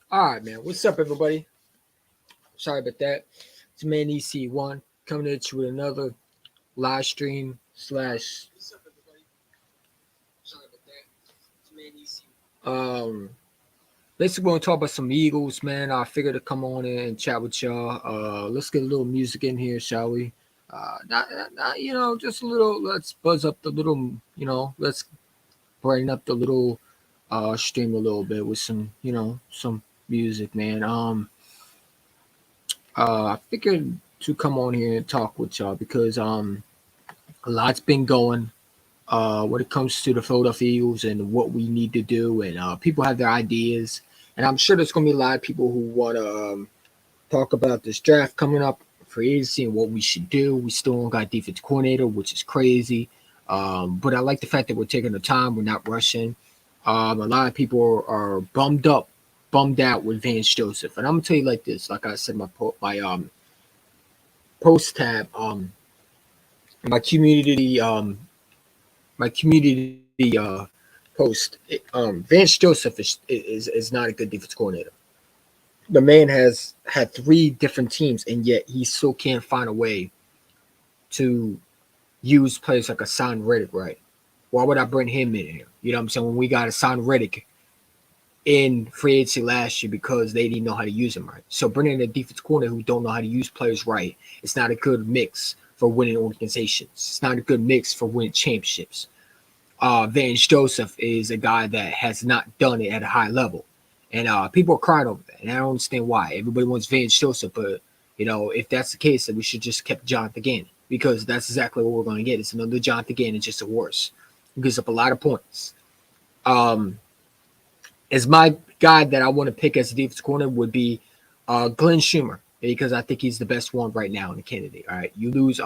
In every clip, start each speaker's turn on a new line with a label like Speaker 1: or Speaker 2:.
Speaker 1: All right, man. What's up, everybody? Sorry about that. It's Man EC1 coming at you with another live stream slash. Um, Basically, we're gonna talk about some Eagles, man. I figured to come on in and chat with y'all. Let's get a little music in here, shall we? Just a little. Let's buzz up the little. Let's brighten up the little stream a little bit with some music, man. I figured to come on here and talk with y'all because a lot's been going when it comes to the Philadelphia Eagles and what we need to do, and people have their ideas, and I'm sure there's going to be a lot of people who want to talk about this draft coming up, free agency, and what we should do. We still don't got defense coordinator, which is crazy, but I like the fact that we're taking the time, we're not rushing. A lot of people are bummed out with Vance Joseph, and I'm gonna tell you like this. Like I said, my post tab, my community, my community post. Vance Joseph is not a good defense coordinator. The man has had three different teams, and yet he still can't find a way to use players like a Son Reddick, right? Why would I bring him in here? You know what I'm saying? When we got a Son Reddick in free agency last year because they didn't know how to use him right. So bringing in a defense coordinator who don't know how to use players right, it's not a good mix for winning organizations. It's not a good mix for winning championships. Vance Joseph is a guy that has not done it at a high level. And people are crying over that. And I don't understand why. Everybody wants Vance Joseph, but if that's the case, then we should just keep Jonathan Gannon because that's exactly what we're going to get. It's another Jonathan Gannon, just a worse. He gives up a lot of points. As my guy that I want to pick as a defense corner would be Glenn Schumer because I think he's the best one right now in the candidate. All right, you lose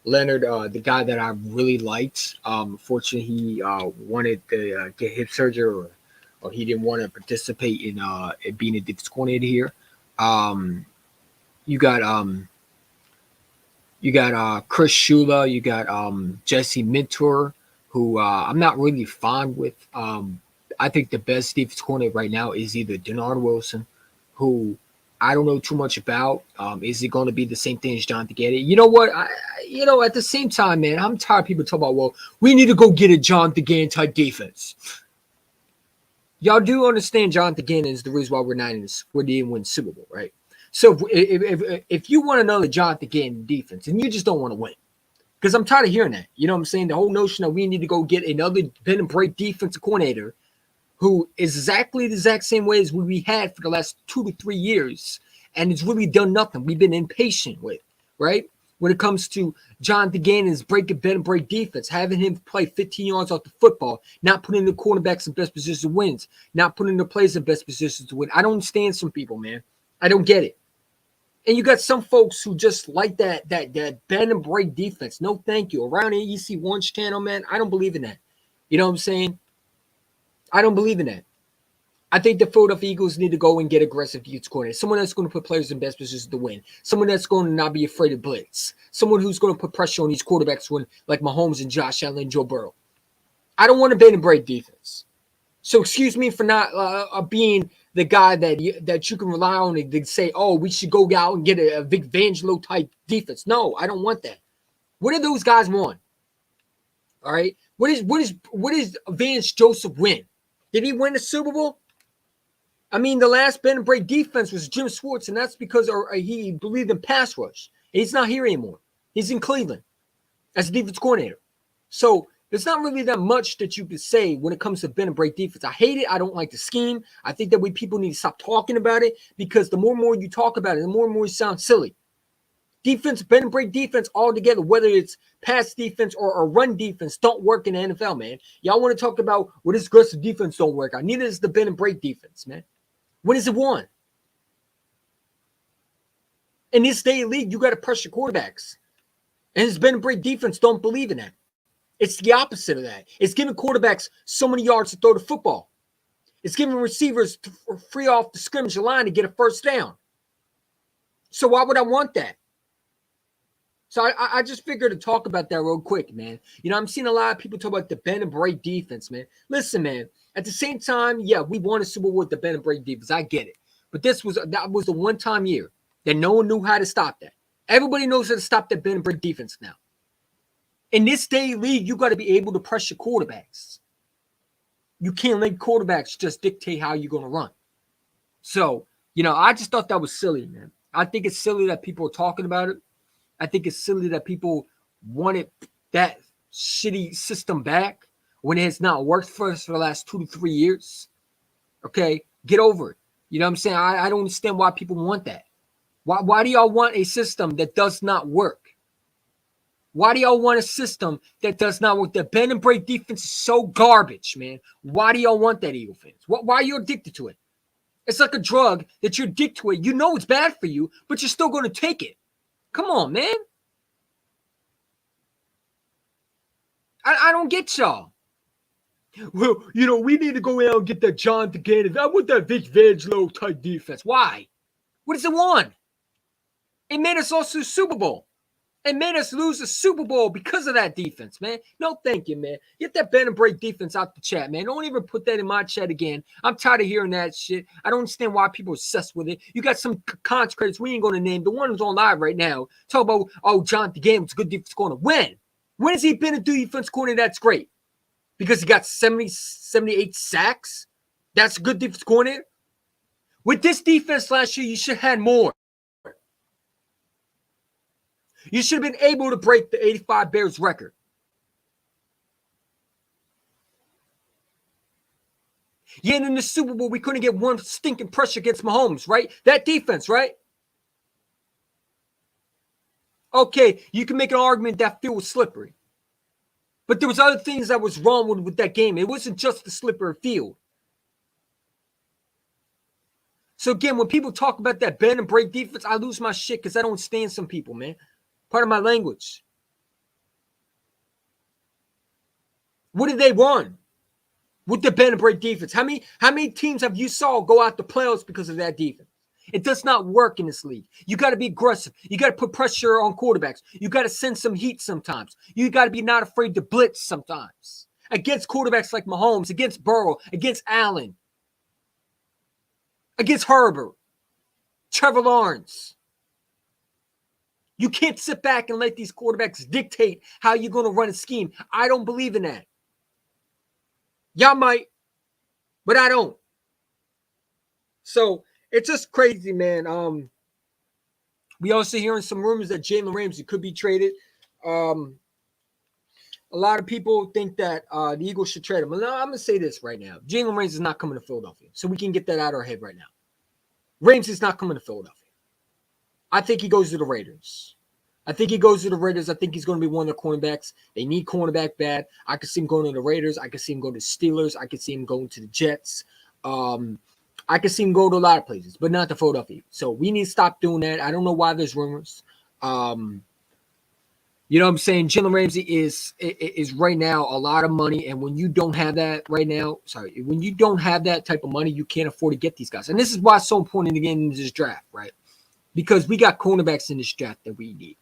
Speaker 1: Leonard, the guy that I really liked. Fortunately, he wanted to get hip surgery, or he didn't want to participate in being a defense coordinator here. Um, you got Chris Shula, you got Jesse Minter, who I'm not really fond with. I think the best defense coordinator right now is either Denard Wilson, who I don't know too much about. Is it going to be the same thing as Jonathan Gannon? You know what? At the same time, man, I'm tired of people talking about, well, we need to go get a Jonathan Gannon type defense. Y'all do understand Jonathan Gannon is the reason why we didn't win Super Bowl, right? So if you want another Jonathan Gannon defense and you just don't want to win, because I'm tired of hearing that. You know what I'm saying? The whole notion that we need to go get another bend and break defensive coordinator who is exactly the exact same way as we had for the last 2 to 3 years, and it's really done nothing. We've been impatient with, right? When it comes to Jonathan Gannon's bend and break defense, having him play 15 yards off the football, not putting the cornerbacks in best positions to win, not putting the players in best positions to win. I don't understand some people, man. I don't get it. And you got some folks who just like that bend and break defense. No, thank you. Around AEC1's channel, man, I don't believe in that. You know what I'm saying? I don't believe in that. I think the Philadelphia Eagles need to go and get aggressive defense coordinator. Someone that's going to put players in best positions to win. Someone that's going to not be afraid of blitz. Someone who's going to put pressure on these quarterbacks to win, like Mahomes and Josh Allen and Joe Burrow. I don't want a bend and break defense. So excuse me for not being the guy that you can rely on to say, oh, we should go out and get a Vic Fangio type defense. No, I don't want that. What do those guys want? All right. What is Vance Joseph win? Did he win the Super Bowl? I mean, the last bend and break defense was Jim Schwartz, and that's because he believed in pass rush. He's not here anymore. He's in Cleveland as a defense coordinator. So there's not really that much that you could say when it comes to bend and break defense. I hate it. I don't like the scheme. I think that people need to stop talking about it because the more and more you talk about it, the more and more you sound silly. Defense, bend and break defense altogether, whether it's pass defense or run defense, don't work in the NFL, man. Y'all want to talk about what this aggressive defense don't work out. Neither is the bend and break defense, man. When is it won? In this day of league, you got to pressure quarterbacks. And his bend and break defense don't believe in that. It's the opposite of that. It's giving quarterbacks so many yards to throw the football. It's giving receivers free off the scrimmage line to get a first down. So why would I want that? So I just figured to talk about that real quick, man. I'm seeing a lot of people talk about the bend and break defense, man. Listen, man. At the same time, yeah, we won a Super Bowl with the bend and break defense. I get it. But that was the one-time year that no one knew how to stop that. Everybody knows how to stop that bend and break defense now. In this day league, you got to be able to pressure quarterbacks. You can't let quarterbacks just dictate how you're going to run. So, I just thought that was silly, man. I think it's silly that people are talking about it. I think it's silly that people wanted that shitty system back when it has not worked for us for the last 2 to 3 years. Okay, get over it. You know what I'm saying? I don't understand why people want that. Why do y'all want a system that does not work? Why do y'all want a system that does not work? The bend and break defense is so garbage, man. Why do y'all want that, Eagle fans? Why are you addicted to it? It's like a drug that you're addicted to it. You know it's bad for you, but you're still going to take it. Come on, man. I don't get y'all. Well, we need to go out and get that John DeGan. I want that Vic Fangio type defense. Why? What does it want? It made us also Super Bowl. It made us lose the Super Bowl because of that defense, man. No, thank you, man. Get that bend and break defense out the chat, man. Don't even put that in my chat again. I'm tired of hearing that shit. I don't understand why people are obsessed with it. You got some cons credits we ain't going to name. The one who's on live right now. Talk about, John DeGan was a good defense corner. When? When has he been a defense corner that's great? Because he got 78 sacks? That's a good defense corner? With this defense last year, you should have had more. You should have been able to break the 85 Bears record. Yeah, and in the Super Bowl, we couldn't get one stinking pressure against Mahomes, right? That defense, right? Okay, you can make an argument that field was slippery. But there was other things that was wrong with that game. It wasn't just the slippery field. So again, when people talk about that bend and break defense, I lose my shit because I don't stand some people, man. Part of my language. What did they run with the bend and break defense? How many teams have you saw go out the playoffs because of that defense? It does not work in this league. You got to be aggressive. You got to put pressure on quarterbacks. You got to send some heat sometimes. You got to be not afraid to blitz sometimes. Against quarterbacks like Mahomes, against Burrow, against Allen, against Herbert, Trevor Lawrence. You can't sit back and let these quarterbacks dictate how you're going to run a scheme. I don't believe in that. Y'all might, but I don't. So it's just crazy, man. We also hearing some rumors that Jalen Ramsey could be traded. A lot of people think that the Eagles should trade him. Well, no, I'm going to say this right now. Jalen Ramsey is not coming to Philadelphia. So we can get that out of our head right now. Ramsey's not coming to Philadelphia. I think he goes to the Raiders. I think he goes to the Raiders. I think he's going to be one of their cornerbacks. They need cornerback bad. I could see him going to the Raiders. I could see him going to the Steelers. I could see him going to the Jets. I could see him go to a lot of places, but not to Philadelphia. So we need to stop doing that. I don't know why there's rumors. You know what I'm saying? Jalen Ramsey is right now a lot of money, and when you don't have that right now, when you don't have that type of money, you can't afford to get these guys. And this is why it's so important to get into this draft, right? Because we got cornerbacks in this draft that we need.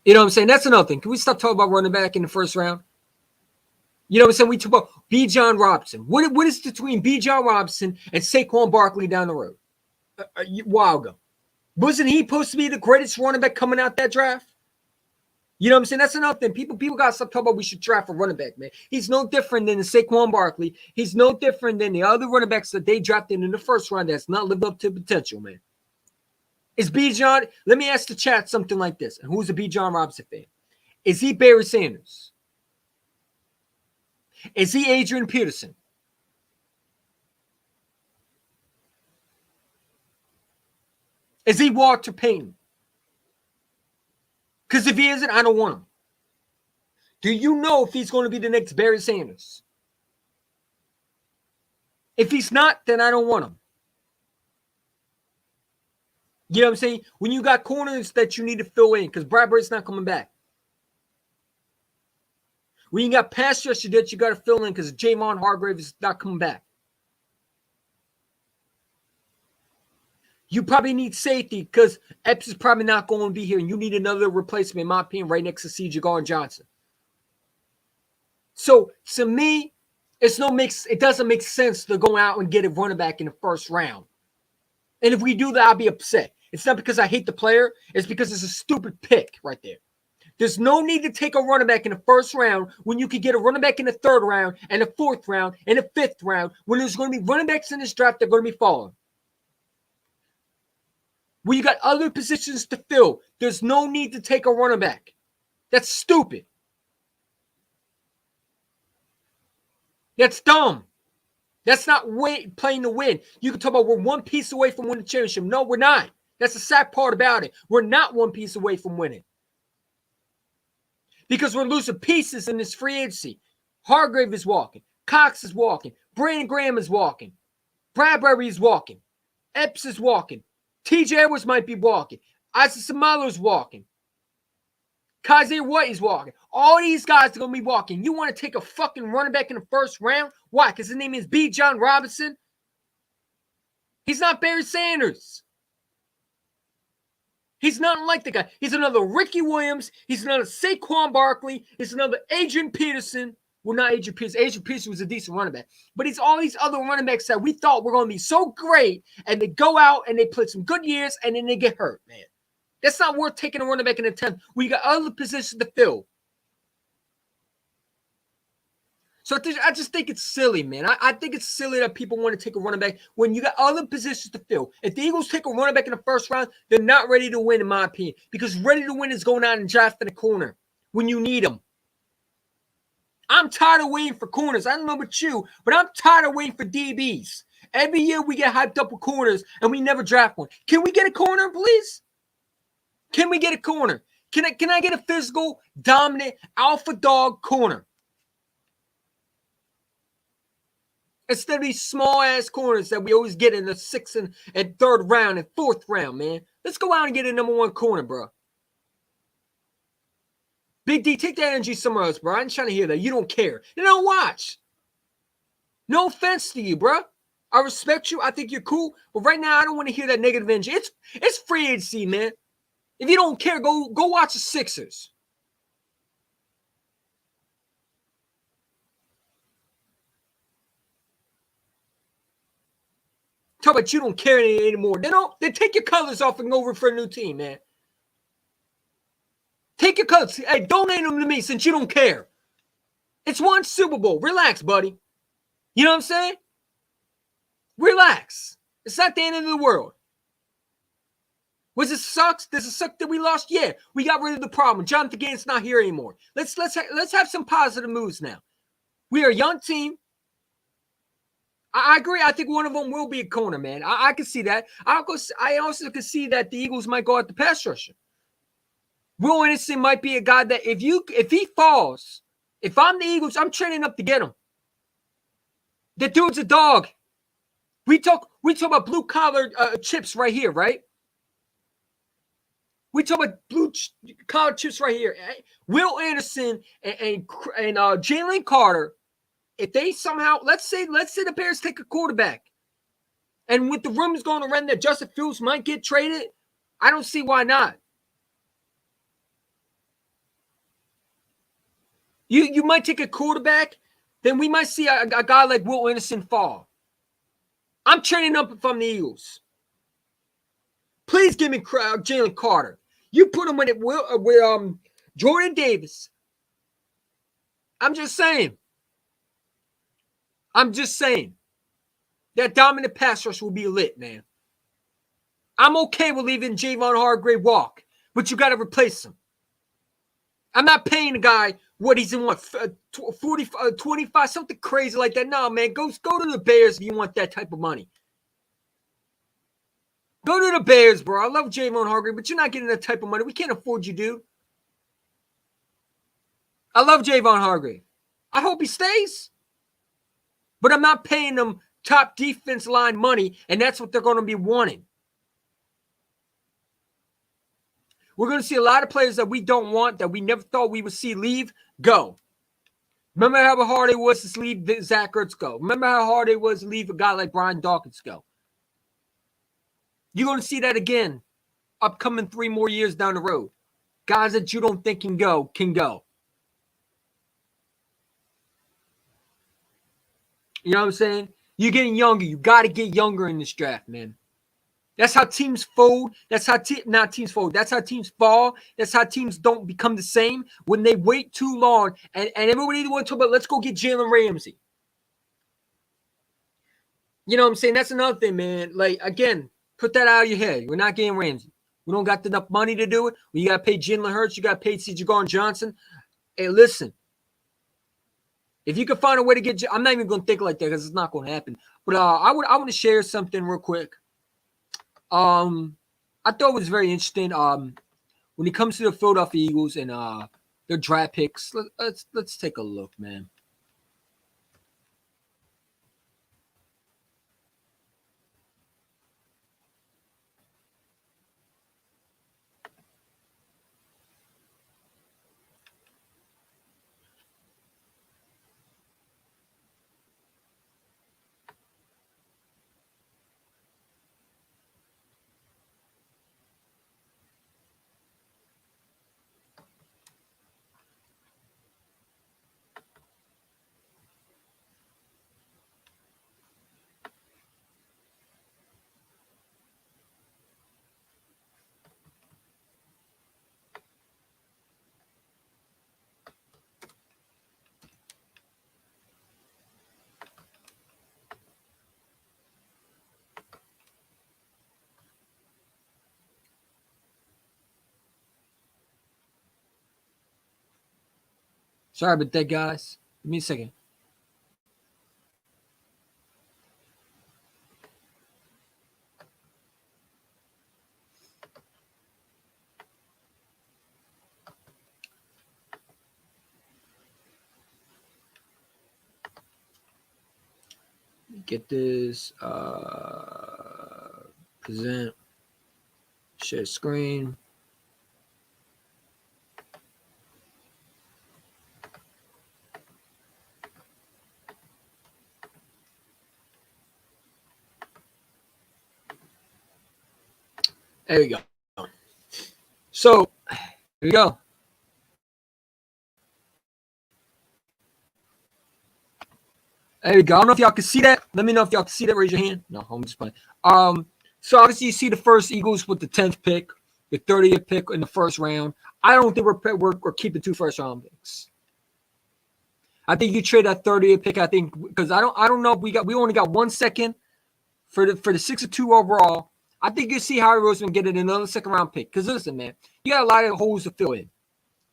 Speaker 1: You know what I'm saying? That's another thing. Can we stop talking about running back in the first round? You know what I'm saying? We talk about Bijan Robinson. What is between Bijan Robinson and Saquon Barkley down the road? A while ago. Wasn't he supposed to be the greatest running back coming out that draft? You know what I'm saying? That's another thing. People got to stop talking about we should draft a running back, man. He's no different than the Saquon Barkley. He's no different than the other running backs that they drafted in the first round that's not lived up to potential, man. Is Bijan, let me ask the chat something like this. And who's a Bijan Robinson fan? Is he Barry Sanders? Is he Adrian Peterson? Is he Walter Payton? Because if he isn't, I don't want him. Do you know if he's going to be the next Barry Sanders? If he's not, then I don't want him. You know what I'm saying? When you got corners that you need to fill in, because Bradbury's not coming back. When you got pass rusher that you got to fill in because Jamon Hargrave is not coming back. You probably need safety because Epps is probably not going to be here, and you need another replacement, in my opinion, right next to C.J. Gardner-Johnson. So, to me, It doesn't make sense to go out and get a running back in the first round. And if we do that, I'll be upset. It's not because I hate the player. It's because it's a stupid pick right there. There's no need to take a running back in the first round when you could get a running back in the third round and the fourth round and the fifth round when there's going to be running backs in this draft that are going to be falling. When you got other positions to fill, there's no need to take a running back. That's stupid. That's dumb. That's not playing to win. You can talk about we're one piece away from winning the championship. No, we're not. That's the sad part about it. We're not one piece away from winning. Because we're losing pieces in this free agency. Hargrave is walking. Cox is walking. Brandon Graham is walking. Bradbury is walking. Epps is walking. TJ Edwards might be walking. Isaac Seumalo is walking. Kaiser White is walking. All these guys are going to be walking. You want to take a fucking running back in the first round? Why? Because his name is B. John Robinson? He's not Barry Sanders. He's not like the guy. He's another Ricky Williams. He's another Saquon Barkley. He's another Adrian Peterson. Well, not Adrian Peterson. Adrian Peterson was a decent running back. But he's all these other running backs that we thought were going to be so great, and they go out and they play some good years, and then they get hurt, man. That's not worth taking a running back in the 10th. We got other positions to fill. So I just think it's silly, man. I think it's silly that people want to take a running back when you got other positions to fill. If the Eagles take a running back in the first round, they're not ready to win, in my opinion. Because ready to win is going out and drafting a corner when you need them. I'm tired of waiting for corners. I don't know about you, but I'm tired of waiting for DBs. Every year we get hyped up with corners and we never draft one. Can we get a corner, please? Can we get a corner? Can I get a physical, dominant, alpha dog corner? Instead of these small-ass corners that we always get in the 6th and 3rd round and 4th round, man. Let's go out and get a number 1 corner, bro. Big D, take that energy somewhere else, bro. I ain't trying to hear that. You don't care. You don't watch. No offense to you, bro. I respect you. I think you're cool. But right now, I don't want to hear that negative energy. It's free agency, man. If you don't care, go watch the Sixers. Talk about you don't care anymore. Then take your colors off and go over for a new team, man. Take your colors. Hey, donate them to me since you don't care. It's one Super Bowl. Relax, buddy. You know what I'm saying? Relax. It's not the end of the world. Was it sucks? Does it suck that we lost? Yeah, we got rid of the problem. Jonathan Gannon's not here anymore. Let's have some positive moves now. We are a young team. I agree. I think one of them will be a corner, man. I can see that. I also can see that the Eagles might go at the pass rusher. Will Anderson might be a guy that if he falls, if I'm the Eagles, I'm training up to get him. The dude's a dog. We talk about blue collar chips right here, right? We talk about blue collar chips right here. Will Anderson and Jalen Carter. If they somehow, let's say the Bears take a quarterback, and with the rumors going around that Justin Fields might get traded, I don't see why not. You might take a quarterback, then we might see a guy like Will Anderson fall. I'm training up if I'm the Eagles. Please give me Jalen Carter. You put him with Jordan Davis. I'm just saying. That dominant pass rush will be lit, man. I'm okay with leaving Javon Hargrave walk, but you got to replace him. I'm not paying the guy what he's in, 40, 25, something crazy like that. No, man, go to the Bears if you want that type of money. Go to the Bears, bro. I love Javon Hargrave, but you're not getting that type of money. We can't afford you, dude. I love Javon Hargrave. I hope he stays. But I'm not paying them top defense line money, and that's what they're going to be wanting. We're going to see a lot of players that we don't want, that we never thought we would see leave, go. Remember how hard it was to leave Zach Ertz go. Remember how hard it was to leave a guy like Brian Dawkins go. You're going to see that again upcoming 3 more years down the road. Guys that you don't think can go, can go. You know what I'm saying? You're getting younger. You got to get younger in this draft, man. That's how teams fold. That's how not teams fold. That's how teams fall. That's how teams don't become the same when they wait too long. And everybody wants to talk about, let's go get Jalen Ramsey. You know what I'm saying? That's another thing, man. Like, again, put that out of your head. We're not getting Ramsey. We don't got enough money to do it. You got to pay Jalen Hurts. You got to pay C.J. Gardner-Johnson. Hey, listen. If you can find a way to get, I'm not even going to think like that because it's not going to happen. But I want to share something real quick. I thought it was very interesting. When it comes to the Philadelphia Eagles and their draft picks, let's take a look, man. Sorry about that, guys. Give me a second. Get this. Present. Share screen. There we go. So, here we go. There we go. I don't know if y'all can see that. Let me know if y'all can see that. Raise your hand. No, I'm just playing. So obviously you see the first Eagles with the 10th pick, the 30th pick in the first round. I don't think we're keeping 2 first round picks. I think you trade that 30th pick. I think because I don't know if we only got 1 second for the 6 or 2 overall. I think you see Harry Roseman getting another second round pick. Because listen, man, you got a lot of holes to fill in,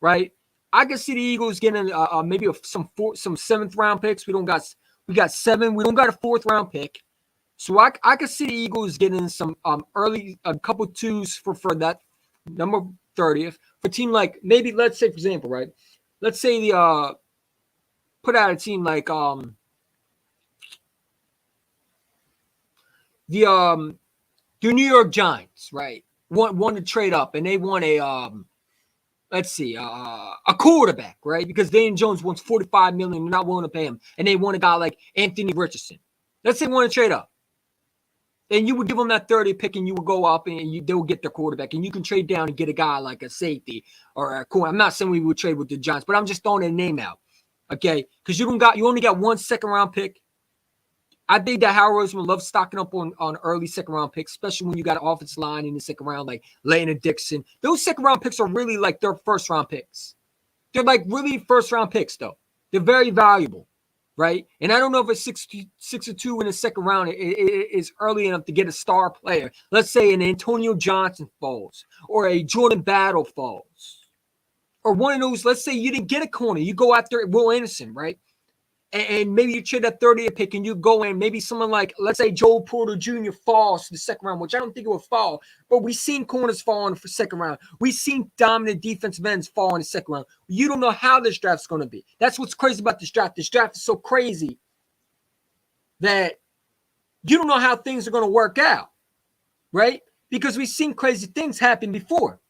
Speaker 1: right? I can see the Eagles getting maybe some 7th round picks. We got 7. We don't got a 4th round pick. So I could see the Eagles getting some early a couple 2s for that number 30th for a team like maybe let's say for example, right? Let's say the put out a team like the New York Giants, right? Want to trade up and they want a let's see, a quarterback, right? Because Daniel Jones wants $45 million, they're not willing to pay him, and they want a guy like Anthony Richardson. Let's say they want to trade up. And you would give them that 30 pick and you would go up and they will get their quarterback. And you can trade down and get a guy like a safety or a corner. I'm not saying we would trade with the Giants, but I'm just throwing a name out. Okay? Because you only got 1 second round pick. I think that Howard Roseman loves stocking up on early second round picks, especially when you got an offensive line in the second round, like Landon Dixon. Those second round picks are really like their first round picks. They're like really first round picks, though. They're very valuable. Right? And I don't know if a 6 or 2 in the second round is early enough to get a star player. Let's say an Antonio Johnson falls or a Jordan Battle falls. Or one of those, let's say you didn't get a corner. You go after Will Anderson, right? And maybe you trade that 30th pick and you go in. Maybe someone like, let's say Joe Porter Jr. falls to the second round, which I don't think it will fall. But we've seen corners fall in the second round. We've seen dominant defensive ends fall in the second round. You don't know how this draft is going to be. That's what's crazy about this draft. This draft is so crazy that you don't know how things are going to work out, right? Because we've seen crazy things happen before.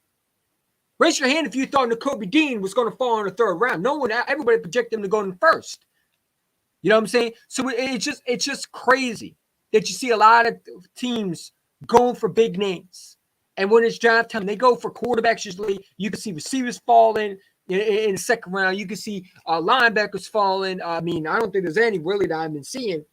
Speaker 1: Raise your hand if you thought Nakobe Dean was going to fall in the 3rd round. Everybody projected him to go in first. You know what I'm saying? So it's just crazy that you see a lot of teams going for big names. And when it's draft time, they go for quarterbacks usually. You can see receivers falling in the second round. You can see linebackers falling. I mean, I don't think there's any really that I've been seeing.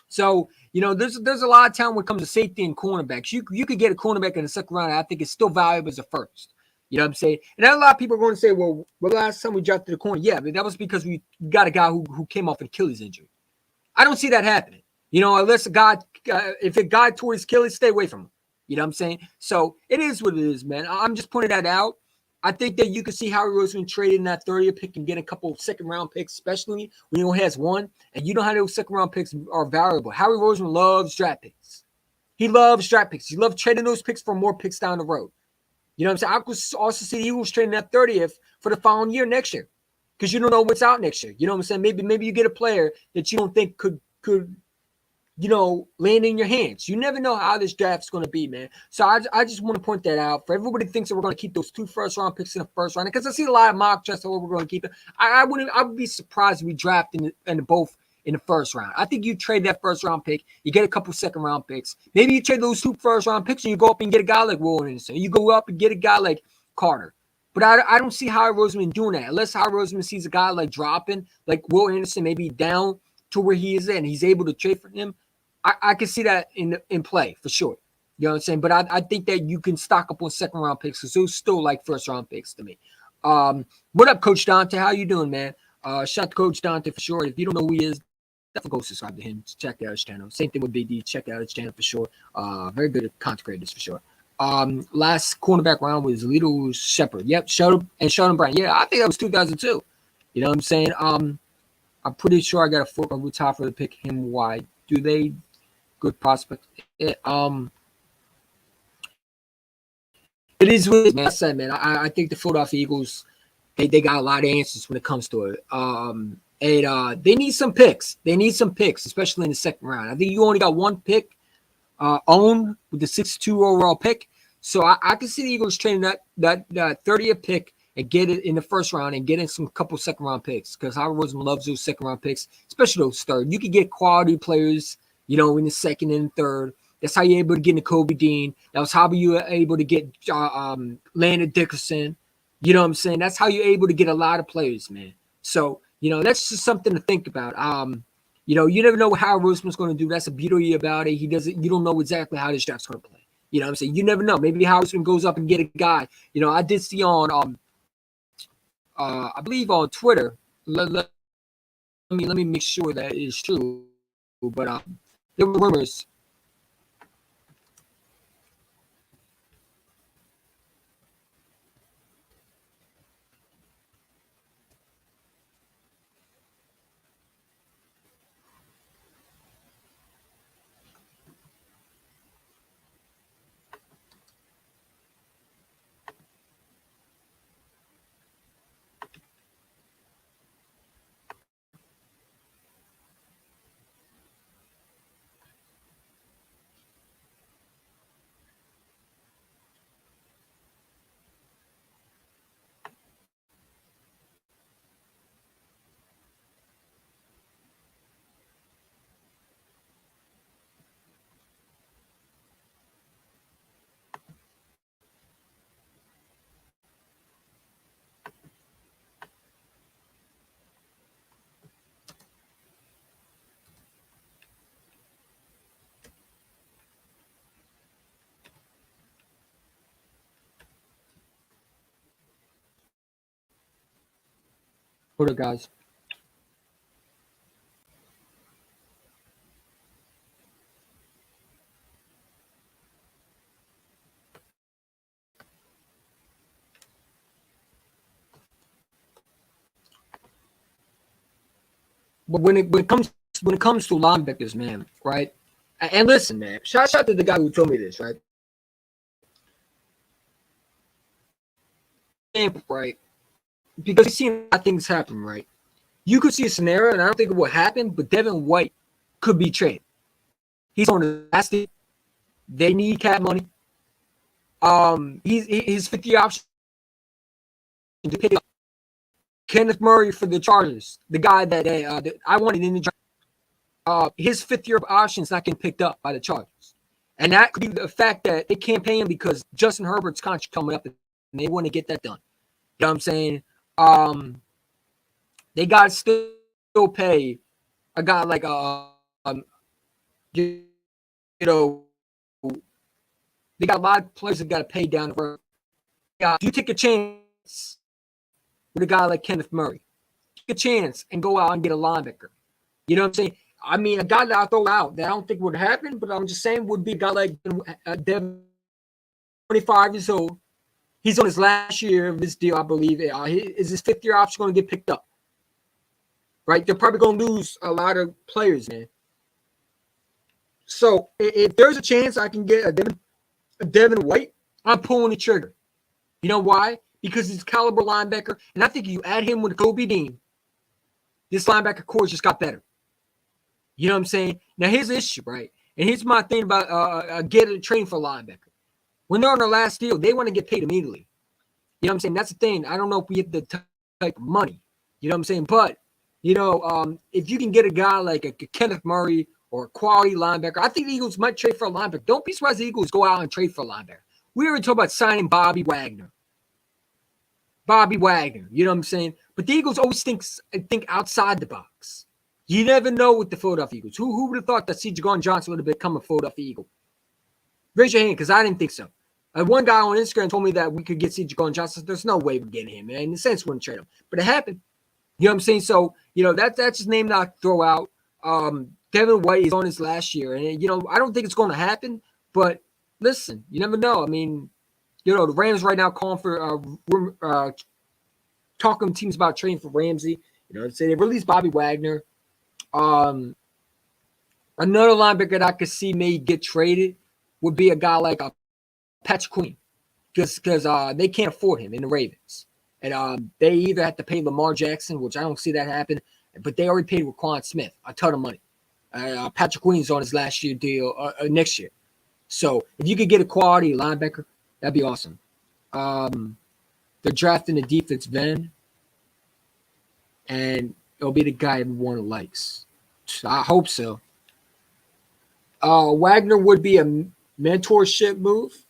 Speaker 1: So, there's a lot of time when it comes to safety and cornerbacks. You could get a cornerback in the second round. I think it's still valuable as a first. You know what I'm saying? And a lot of people are going to say, well, last time we drafted the corner, yeah, but that was because we got a guy who came off an Achilles injury. I don't see that happening. Unless a guy, if a guy tore his Achilles, stay away from him. You know what I'm saying? So it is what it is, man. I'm just pointing that out. I think that you can see Howie Roseman trade in that 30th pick and get a couple of second-round picks, especially when he only has one, and you know how those second-round picks are valuable. Howie Roseman loves draft picks. He loves draft picks. He loves trading those picks for more picks down the road. You know what I'm saying? I could also see the Eagles trading that 30th for the following year next year because you don't know what's out next year. You know what I'm saying? Maybe you get a player that you don't think could land in your hands. You never know how this draft's going to be, man. So I just want to point that out. For everybody thinks that we're going to keep those 2 first-round picks in the first round, because I see a lot of mock drafts that we're going to keep it. I would be surprised if we draft in both in the first round. I think you trade that first-round pick, you get a couple second-round picks. Maybe you trade those 2 first-round picks and you go up and get a guy like Will Anderson. You go up and get a guy like Carter. But I don't see Howie Roseman doing that unless Howie Roseman sees a guy like dropping, like Will Anderson, maybe down to where he is and he's able to trade for him. I can see that in play for sure. You know what I'm saying? But I think that you can stock up on second round picks because those still like first round picks to me. What up, Coach Dante? How you doing, man? Shout out to Coach Dante for sure. If you don't know who he is, definitely go subscribe to him. Check out his channel. Same thing with Big D. Check out his channel for sure. Very good at content creators for sure. Last cornerback round was Little Shepard. Yep, Sheldon Bryant. Yeah, I think that was 2002. You know what I'm saying? I'm pretty sure I got a foot on top for to pick him wide. Do they? Good prospect. It is what it is, man. I said, man, I think the Philadelphia Eagles, they got a lot of answers when it comes to it. They need some picks. They need some picks, especially in the second round. I think you only got one pick owned with the 62 overall pick. So I can see the Eagles trading that 30th pick and get it in the first round and getting some couple second round picks because Howard Roseman loves those second round picks, especially those third. You could get quality players, in the second and third. That's how you're able to get into Kobe Dean. That was how you were able to get Landon Dickerson. You know what I'm saying? That's how you're able to get a lot of players, man. So, that's just something to think about. You never know how Roseman's going to do. That's the beauty about it. You don't know exactly how this draft's going to play. You know what I'm saying? You never know. Maybe Roseman goes up and get a guy. I did see on, I believe on Twitter. Let me make sure that is true. But there were rumors. Hold up, guys. But when it comes to linebackers, man, right? And listen, man, shout out to the guy who told me this, right? Right, because you've seen a lot of things happen, right? You could see a scenario, and I don't think it will happen, but Devin White could be traded. He's on the last day. They need cap money. He's his 50 option to pick up Kenneth Murray for the Chargers, the guy that I wanted in the draft. His 5th-year option is not getting picked up by the Chargers. And that could be the fact that they can't pay him because Justin Herbert's contract coming up and they want to get that done. You know what I'm saying? They got to still pay a guy like you know, they got a lot of players that got to pay down the road. Do you take a chance with a guy like Kenneth Murray? Take a chance and go out and get a linebacker. You know what I'm saying? I mean, a guy that I throw out that I don't think would happen, but I'm just saying would be a guy like Devin, 25 years old. He's on his last year of this deal, I believe. Is his fifth-year option going to get picked up? Right? They're probably going to lose a lot of players, man. So if there's a chance I can get a Devin White, I'm pulling the trigger. You know why? Because he's a caliber linebacker, and I think you add him with Kobe Dean, this linebacker core just got better. You know what I'm saying? Now, here's the issue, right? And here's my thing about getting a train for a linebacker. When they're on their last deal, they want to get paid immediately. You know what I'm saying? That's the thing. I don't know if we get the type of money. You know what I'm saying? But, if you can get a guy like a Kenneth Murray or a quality linebacker, I think the Eagles might trade for a linebacker. Don't be surprised the Eagles go out and trade for a linebacker. We already talked about signing Bobby Wagner. You know what I'm saying? But the Eagles always think outside the box. You never know with the Philadelphia Eagles. Who would have thought that C. Jaquan Johnson would have become a Philadelphia Eagle? Raise your hand, because I didn't think so. One guy on Instagram told me that we could get C. Jaquan Johnson. There's no way we're getting him, man. In the sense, wouldn't trade him. But it happened. You know what I'm saying? So, that's his name that I throw out. Devin White is on his last year. And, I don't think it's going to happen. But, listen, you never know. I mean, the Rams right now calling for talking teams about trading for Ramsey. Say they released Bobby Wagner. Another linebacker that I could see may get traded would be a guy like Patrick Queen, because they can't afford him in the Ravens, and they either have to pay Lamar Jackson, which I don't see that happen, but they already paid Roquan Smith a ton of money. Patrick Queen's on his last year deal next year, so if you could get a quality linebacker, that'd be awesome. They're drafting a defensive end, and it'll be the guy everyone likes. I hope so. Wagner would be a mentorship move.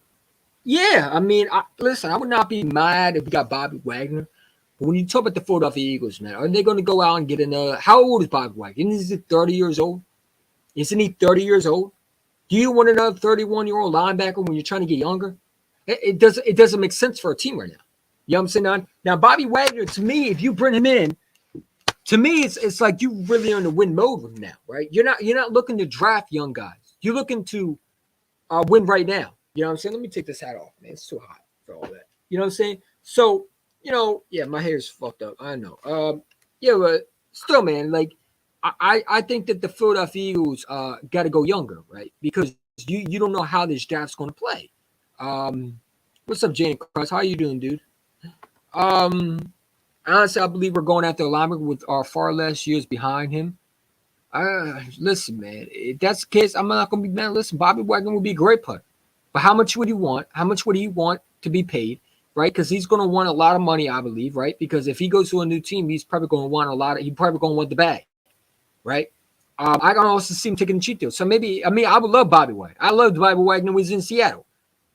Speaker 1: Yeah, I mean, listen, I would not be mad if we got Bobby Wagner. But when you talk about the Philadelphia Eagles, man, are they going to go out and get another? How old is Bobby Wagner? Isn't he 30 years old? Isn't he 30 years old? Do you want another 31-year-old linebacker when you're trying to get younger? It doesn't make sense for a team right now. You know what I'm saying? Now, Bobby Wagner, to me, if you bring him in, to me, it's like you really on the win mode with him now, right? You're not looking to draft young guys. You're looking to win right now. You know what I'm saying? Let me take this hat off, man. It's too hot for all that. You know what I'm saying? So, yeah, my hair's fucked up. I know. But still, man, like I think that the Philadelphia Eagles got to go younger, right? Because you don't know how this draft's going to play. What's up, Jane Cross? How you doing, dude? Honestly, I believe we're going after a linebacker with our far less years behind him. Listen, man, if that's the case, I'm not going to be mad. Listen, Bobby Wagner would be a great player. But how much would he want? How much would he want to be paid, right? Because he's going to want a lot of money, I believe, right? Because if he goes to a new team, he's probably going to want he's probably going to want the bag, right? I can also see him taking a cheat deal. So maybe, I would love Bobby Wagner. I loved Bobby Wagner when he was in Seattle.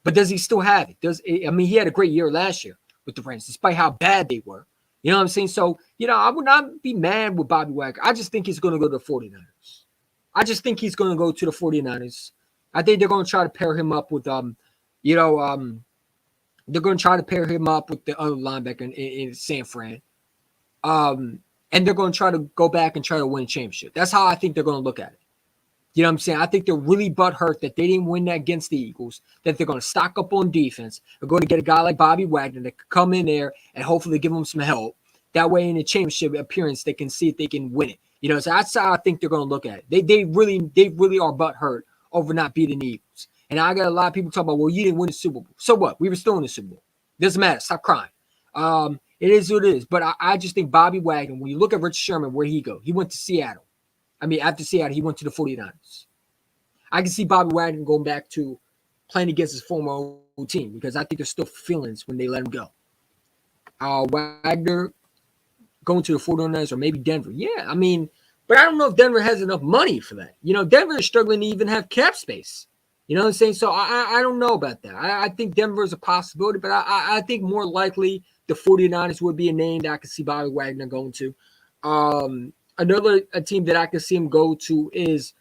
Speaker 1: But does he still have it? He had a great year last year with the Rams, despite how bad they were. You know what I'm saying? So, I would not be mad with Bobby Wagner. I just think he's going to go to the 49ers. I just think he's going to go to the 49ers. I think they're going to try to pair him up with, they're going to try to pair him up with the other linebacker in San Fran. And they're going to try to go back and try to win a championship. That's how I think they're going to look at it. You know what I'm saying? I think they're really butthurt that they didn't win that against the Eagles, that they're going to stock up on defense. They're going to get a guy like Bobby Wagner that could come in there and hopefully give them some help. That way in the championship appearance, they can see if they can win it. So that's how I think they're going to look at it. They really are butthurt over not beating the Eagles. And I got a lot of people talking about, well, you didn't win the Super Bowl. So what? We were still in the Super Bowl. Doesn't matter. Stop crying. It is what it is. But I just think Bobby Wagner, when you look at Rich Sherman, where he go? He went to Seattle. After Seattle, he went to the 49ers. I can see Bobby Wagner going back to playing against his former old team because I think there's still feelings when they let him go. Wagner going to the 49ers or maybe Denver. Yeah, but I don't know if Denver has enough money for that. Denver is struggling to even have cap space. You know what I'm saying? So I don't know about that. I think Denver is a possibility, but I think more likely the 49ers would be a name that I could see Bobby Wagner going to. Another team that I could see him go to is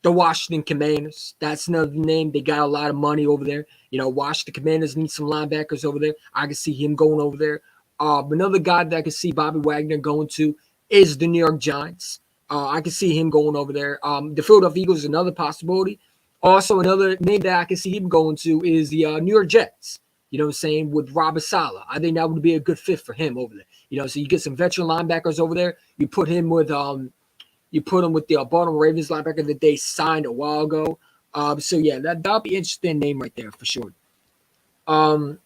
Speaker 1: The Washington Commanders. That's another name. They got a lot of money over there. Washington Commanders need some linebackers over there. I can see him going over there. Another guy that I can see Bobby Wagner going to is the New York Giants. I can see him going over there. The Philadelphia Eagles is another possibility. Also, another name that I can see him going to is the New York Jets. You know what I'm saying? With Robert Saleh. I think that would be a good fit for him over there. So you get some veteran linebackers over there. You put him with the Baltimore Ravens linebacker that they signed a while ago. So yeah, that'll be an interesting name right there for sure. But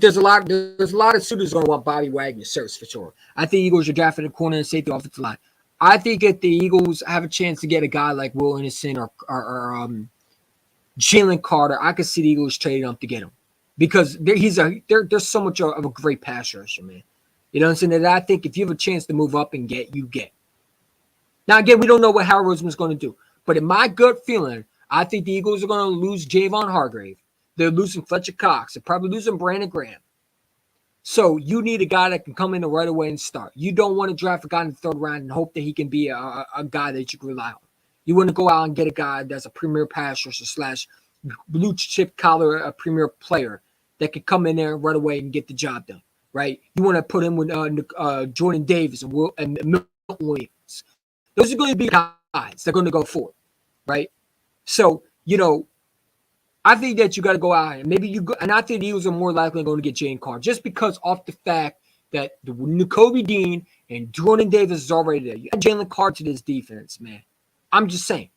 Speaker 1: there's a lot of suitors going to want Bobby Wagner service for sure. I think Eagles are drafting a corner and safety offensive line. I think if the Eagles have a chance to get a guy like Will Anderson or Jalen Carter, I could see the Eagles trading up to get him because there's so much of a great pass rusher, man. You know what I'm saying? That I think if you have a chance to move up and you get. Now again, we don't know what Howard Roseman's going to do, but in my gut feeling, I think the Eagles are going to lose Javon Hargrave. They're losing Fletcher Cox. They're probably losing Brandon Graham. So you need a guy that can come in the right away and start. You don't want to draft a guy in the third round and hope that he can be a guy that you can rely on. You want to go out and get a guy that's a premier pass rusher / blue chip collar, a premier player that can come in there right away and get the job done, right? You want to put him with Jordan Davis and Milton Williams. Those are going to be guys that are going to go forward, right? So, I think that you got to go out and and I think the Eagles are more likely going to get Jalen Carter just because off the fact that the Nakobe Dean and Jordan Davis is already there. You got Jalen Carter to this defense, man. I'm just saying.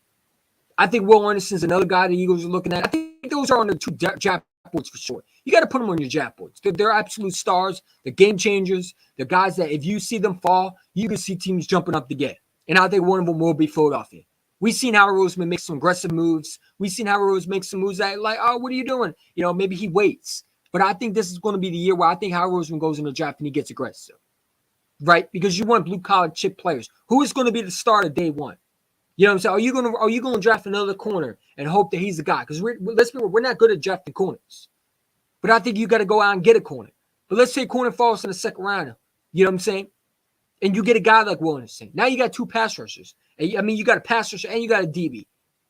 Speaker 1: I think Will Anderson's another guy the Eagles are looking at. I think those are on the two draft boards for sure. You got to put them on your draft boards. They're absolute stars. They're game changers. They're guys that if you see them fall, you can see teams jumping up to get. And I think one of them will be Philadelphia. We've seen Howard Roseman make some aggressive moves. We've seen Howard Roseman make some moves that like, oh, what are you doing? Maybe he waits. But I think this is going to be the year where I think Howard Roseman goes in the draft and he gets aggressive, right? Because you want blue-collar chip players. Who is going to be the starter day one? You know what I'm saying? Are you going to draft another corner and hope that he's the guy? Because we're not good at drafting corners. But I think you got to go out and get a corner. But let's say a corner falls in the second round. You know what I'm saying? And you get a guy like Will Anderson. Now you got two pass rushers. You got a pass rusher and you got a DB.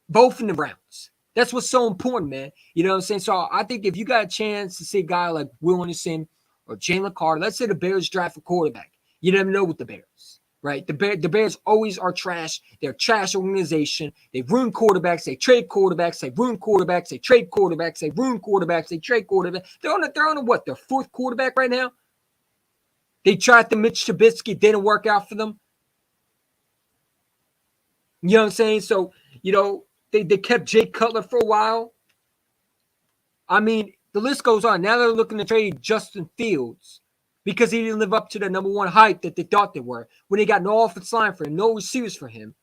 Speaker 1: Both in the rounds. That's what's so important, man. You know what I'm saying? So I think if you got a chance to see a guy like Will Anderson or Jalen Carter, let's say the Bears draft a quarterback. You never know with the Bears, right? The Bears always are trash. They're a trash organization. They ruin quarterbacks. They trade quarterbacks. They ruin quarterbacks. They trade quarterbacks. They ruin quarterbacks. They trade quarterbacks. They're on what? Their fourth quarterback right now? They tried the Mitch Trubisky. It didn't work out for them. You know what I'm saying? So, they kept Jay Cutler for a while. I mean, the list goes on. Now they're looking to trade Justin Fields because he didn't live up to the number one hype that they thought they were when they got no offensive line for him, no receivers for him.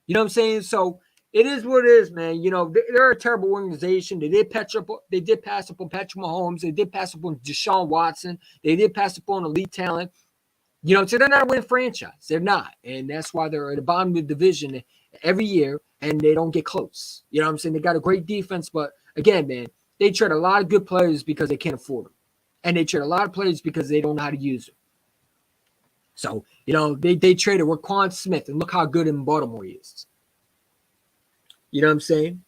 Speaker 1: You know what I'm saying? So it is what it is, man. They're a terrible organization. They did pass up on Patrick Mahomes. They did pass up on Deshaun Watson. They did pass up on elite talent. So they're not a winning franchise. They're not. And that's why they're at the bottom of the division every year, and they don't get close. You know what I'm saying? They got a great defense, but again, man, they trade a lot of good players because they can't afford them. And they trade a lot of players because they don't know how to use them. So, they traded Raquan Smith, and look how good in Baltimore he is. You know what I'm saying?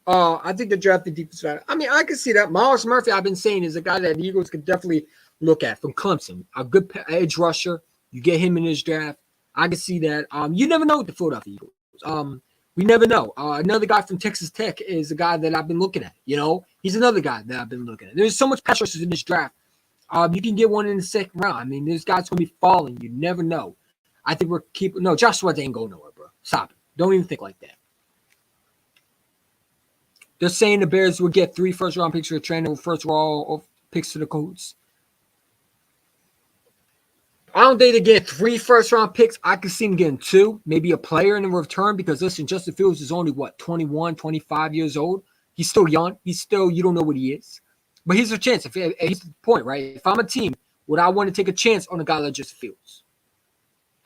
Speaker 1: I think the drafted defense. I mean, I can see that. Myles Murphy, I've been saying, is a guy that the Eagles could definitely look at from Clemson. A good edge rusher. You get him in this draft. I can see that. You never know with the Philadelphia Eagles. We never know. Another guy from Texas Tech is a guy that I've been looking at. He's another guy that I've been looking at. There's so much pass rushers in this draft. You can get one in the second round. I mean, this guy's going to be falling. You never know. I think we're keeping – no, Josh Sweat ain't going nowhere, bro. Stop it. Don't even think like that. They're saying the Bears will get 3 first-round picks for a trainer, first-round picks to the Colts. I don't think they get 3 first-round picks. I could see them getting 2, maybe a player in return because, listen, Justin Fields is only, 21, 25 years old. He's still young. You don't know what he is. But here's a chance. Here's the point, right? If I'm a team, would I want to take a chance on a guy like Justin Fields?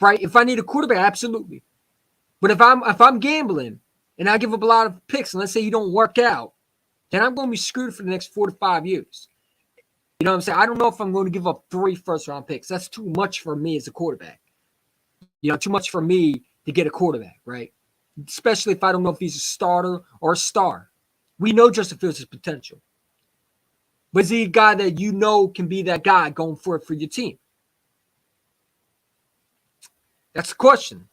Speaker 1: Right? If I need a quarterback, absolutely. But if I'm gambling and I give up a lot of picks, and let's say you don't work out, then I'm going to be screwed for the next 4 to 5 years. You know what I'm saying? I don't know if I'm going to give up 3 first-round picks. That's too much for me as a quarterback. Too much for me to get a quarterback, right? Especially if I don't know if he's a starter or a star. We know Justin Fields' potential. But is he a guy that you know can be that guy going for it for your team? That's the question.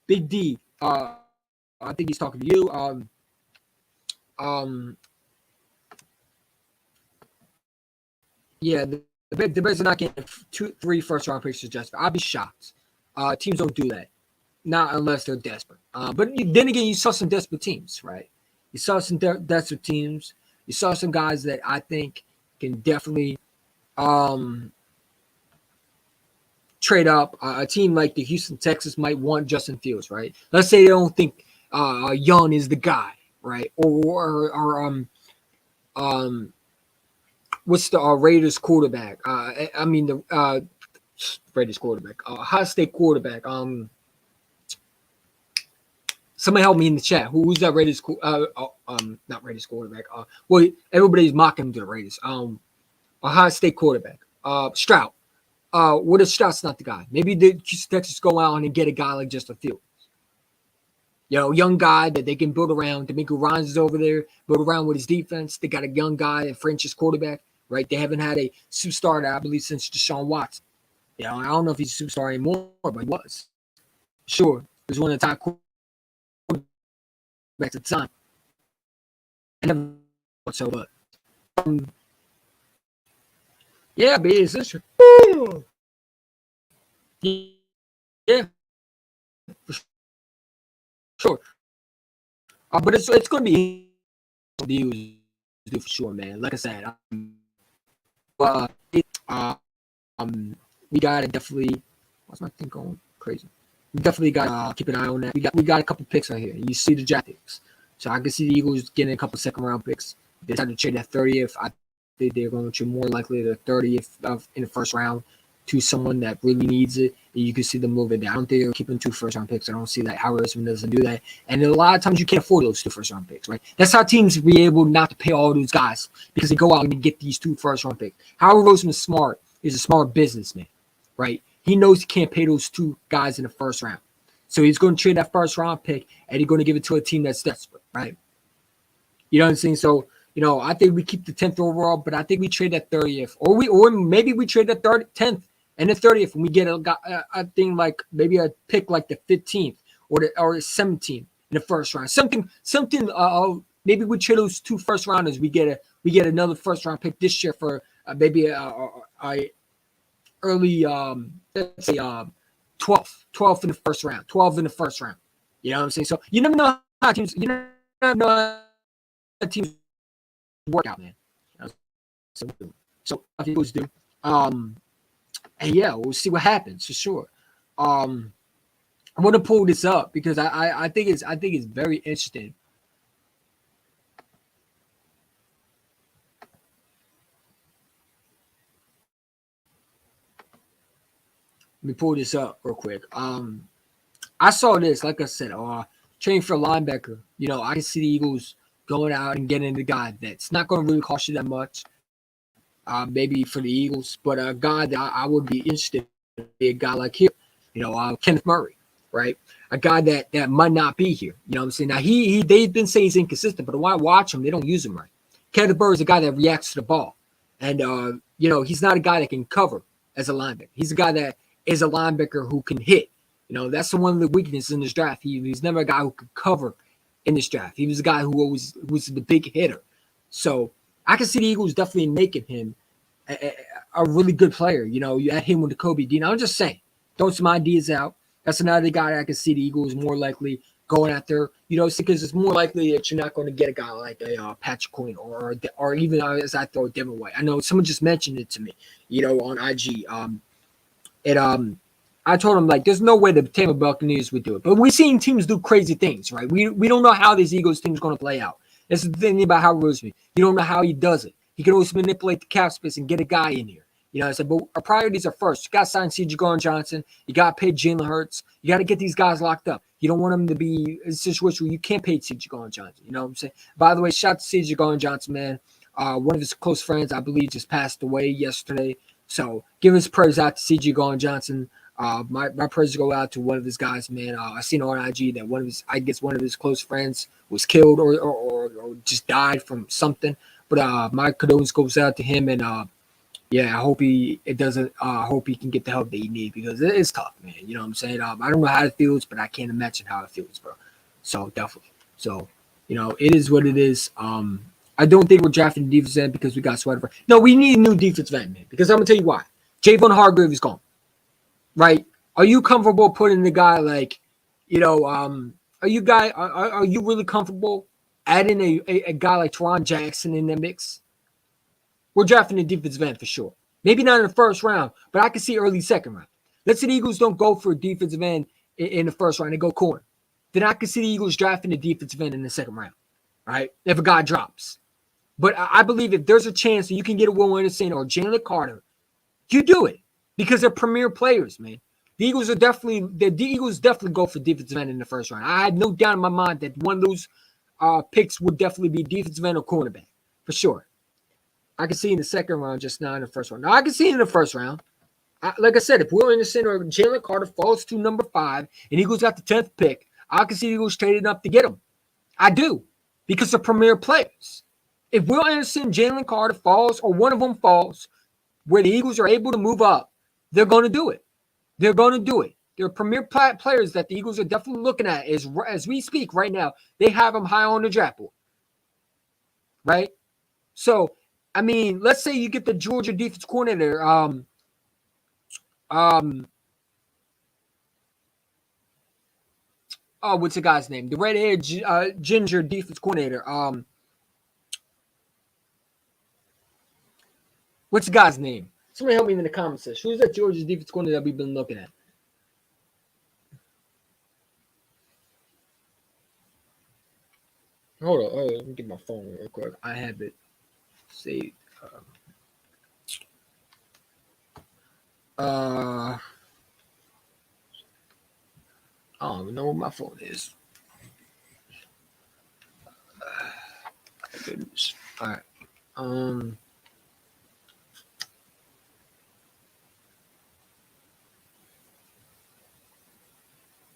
Speaker 1: Big D, I think he's talking to you. Um, yeah, the Bears are not getting 3 first-round picks to Justin. I'd be shocked. Teams don't do that, not unless they're desperate. But then again, you saw some desperate teams, right? You saw some desperate teams. You saw some guys that I think can definitely trade up. A team like the Houston Texans might want Justin Fields, right? Let's say they don't think Young is the guy, right? Or what's the Raiders quarterback? I mean the Raiders quarterback, Ohio State quarterback. Somebody help me in the chat. Who's that Raiders? Not Raiders quarterback. Well, everybody's mocking the Raiders. Ohio State quarterback. Stroud. What if Stroud's not the guy? Maybe the Texans go out and get a guy like Justin Fields. Young guy that they can build around. D'Amico Ryans is over there, build around with his defense. They got a young guy at French's quarterback, right? They haven't had a superstar, I believe, since Deshaun Watson. I don't know if he's a superstar anymore, but he was. Sure, he was one of the top quarterbacks at the time. I never thought so, but yeah, but it's interesting. Yeah, for sure. But it's going to be do for sure, man. Like I said, we got to definitely. What's my thing going crazy? We definitely got to keep an eye on that. We got a couple picks right here. You see the draft picks, so I can see the Eagles getting a couple second-round picks. They decided to trade that 30th. I think they're going to trade more likely the 30th in the first round to someone that really needs it. And you can see them moving down there, keeping 2 first-round picks. I don't see that. Howard Roseman doesn't do that. And a lot of times you can't afford those 2 first-round picks, right? That's how teams be able not to pay all those guys because they go out and get these 2 first-round picks. Howard Roseman's smart. He's a smart businessman, right? He knows he can't pay those 2 guys in the first round. So he's going to trade that first-round pick, and he's going to give it to a team that's desperate, right? You know what I'm saying? So, I think we keep the 10th overall, but I think we trade that 30th. Or maybe we trade that 10th and the 30th, and we get a thing like maybe a pick like the 15th or the 17th in the first round. Something. Maybe we trade those 2 first rounders. We get another first round pick this year for maybe a early let's say 12th in the first round. 12 in the first round. You know what I'm saying? So you never know how teams. You never know how teams work out, man. So I think it do. And yeah, we'll see what happens for sure. I want to pull this up because I think it's very interesting. Let me pull this up real quick. I saw this, like I said, training for a linebacker. I can see the Eagles going out and getting the guy that's not going to really cost you that much. Maybe for the Eagles, but a guy that I would be interested in, a guy like here, Kenneth Murray, right? A guy that might not be here. You know what I'm saying? Now they've been saying he's inconsistent, but when I watch him, they don't use him right. Kenneth Murray is a guy that reacts to the ball, and he's not a guy that can cover as a linebacker. He's a guy that is a linebacker who can hit. That's one of the weaknesses in this draft. He's never a guy who could cover in this draft. He was a guy who was the big hitter. So I can see the Eagles definitely making him a really good player. You add him with the Kobe Dean. I'm just saying, throwing some ideas out. That's another guy I can see the Eagles more likely going after. Because it's more likely that you're not going to get a guy like a Patrick Queen or even as I throw Devin White. I know someone just mentioned it to me, on IG. I told him, like, there's no way the Tampa Buccaneers would do it. But we're seeing teams do crazy things, right? We don't know how this Eagles team is going to play out. That's the thing about Howard Roseman. You don't know how he does it. He can always manipulate the cap space and get a guy in here. I said, but our priorities are first. You got to sign C.J. Gardner-Johnson. You got to pay Jalen Hurts. You got to get these guys locked up. You don't want them to be in a situation where you can't pay C.J. Gardner-Johnson. You know what I'm saying? By the way, shout out to C.J. Gardner-Johnson, man. One of his close friends, I believe, just passed away yesterday. So give his prayers out to C.J. Gardner-Johnson. My prayers go out to one of his guys, man. I seen on IG that one of his close friends was killed or just died from something. But my condolences goes out to him, and yeah, I hope I hope he can get the help that he needs because it's tough, man. You know what I'm saying? I don't know how it feels, but I can't imagine how it feels, bro. So definitely. So, it is what it is. I don't think we're drafting the defensive end because we got Sweater. No, we need a new defensive end, man. Because I'm gonna tell you why. Javon Hargrave is gone. Right? Are you comfortable putting the guy like, are you really comfortable adding a guy like Teron Jackson in the mix? We're drafting a defensive end for sure. Maybe not in the first round, but I can see early second round. Let's say the Eagles don't go for a defensive end in the first round. They go corner. Then I can see the Eagles drafting a defensive end in the second round, right? If a guy drops. But I believe if there's a chance that you can get a Will Anderson or Jalen Carter, you do it because they're premier players, man. The Eagles definitely go for defensive end in the first round. I had no doubt in my mind that one of those picks would definitely be defensive end or cornerback for sure. I can see in the second round, just not in the first round. Now I can see in the first round. Like I said, if Will Anderson or Jalen Carter falls to number 5 and Eagles got the 10th pick, I can see the Eagles trading up to get them. I do because they're premier players. If Will Anderson, Jalen Carter falls or one of them falls where the Eagles are able to move up, they're going to do it. They're going to do it. They're premier players that the Eagles are definitely looking at as we speak right now. They have them high on the draft board, right? So, I mean, let's say you get the Georgia defense coordinator, what's the guy's name? The red-haired ginger defense coordinator. What's the guy's name? Somebody help me in the comments section. Who's that Georgia defense coordinator that we've been looking at? Hold on. Let me get my phone real quick. I have it saved. I don't even know what my phone is. Goodness. All right.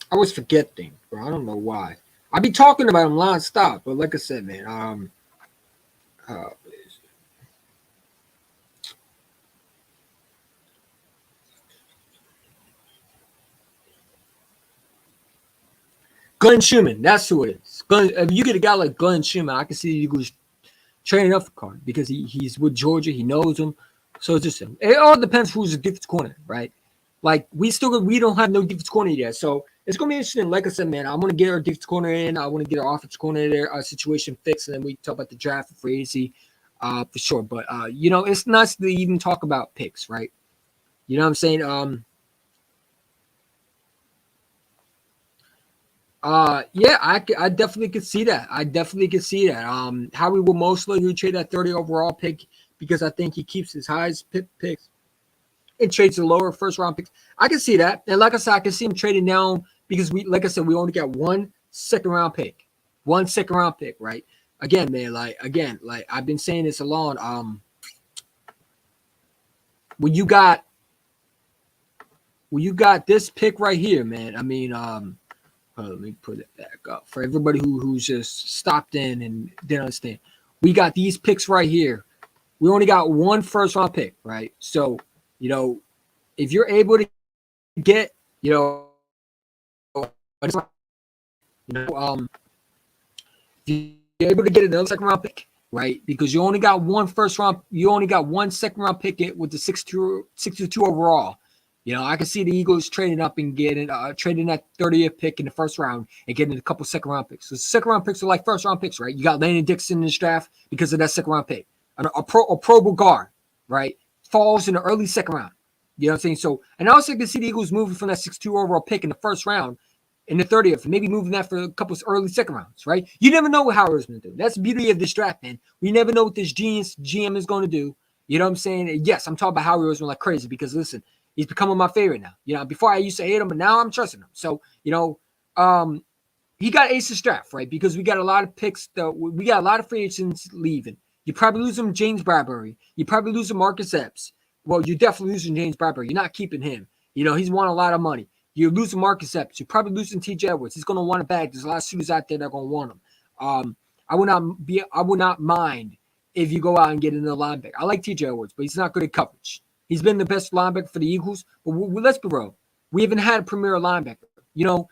Speaker 1: I always forget things, bro. I don't know why. I be talking about them nonstop, but like I said, man, Glenn Schumann, that's who it is. If you get a guy like Glenn Schumann, I can see the Eagles training up for Carter because he's with Georgia, he knows him. So it's just it all depends who's the defense corner, right? Like we don't have no defense corner yet, so it's gonna be interesting. Like I said, man, I want to get our defense corner in. I want to get our offense corner there, our situation fixed, and then we talk about the draft for free agency, for sure. But it's nice to even talk about picks, right? You know what I'm saying? Yeah, I definitely could see that. Howie will most likely trade that 30 overall pick because I think he keeps his highest picks and trades the lower first round picks. I can see that. And like I said, I can see him trading down because we only got one second round pick. One second round pick, right? Again, man, like I've been saying this along. When you got this pick right here, man, I mean, let me put it back up for everybody who's just stopped in and didn't understand. We got these picks right here. We only got one first round pick, right? So, if you're able to get, if you're able to get another second round pick, right? Because you only got one second round pick with the 62 overall. I can see the Eagles trading up and trading that 30th pick in the first round and getting a couple second round picks. So second round picks are like first round picks, right? You got Landon Dixon in this draft because of that second round pick. A Pro Bowl guard, right? Falls in the early second round. You know what I'm saying? So, and I also can see the Eagles moving from that 62 overall pick in the first round in the 30th, maybe moving that for a couple of early second rounds, right? You never know what Howard's going to do. That's the beauty of this draft, man. We never know what this GM is going to do. You know what I'm saying? Yes, I'm talking about Howard Roseman like crazy because, listen, he's becoming my favorite now. Before I used to hate him, but now I'm trusting him. So, he got aces draft, right? Because we got a lot of picks. We got a lot of free agents leaving. You probably lose him James Bradbury. You probably lose him Marcus Epps. Well, you're definitely losing James Bradbury. You're not keeping him. He's won a lot of money. You're losing Marcus Epps. You're probably losing T.J. Edwards. He's going to want a bag. There's a lot of shooters out there that are going to want him. I would not mind if you go out and get another linebacker. I like T.J. Edwards, but he's not good at coverage. He's been the best linebacker for the Eagles, but let's be real. We haven't had a premier linebacker.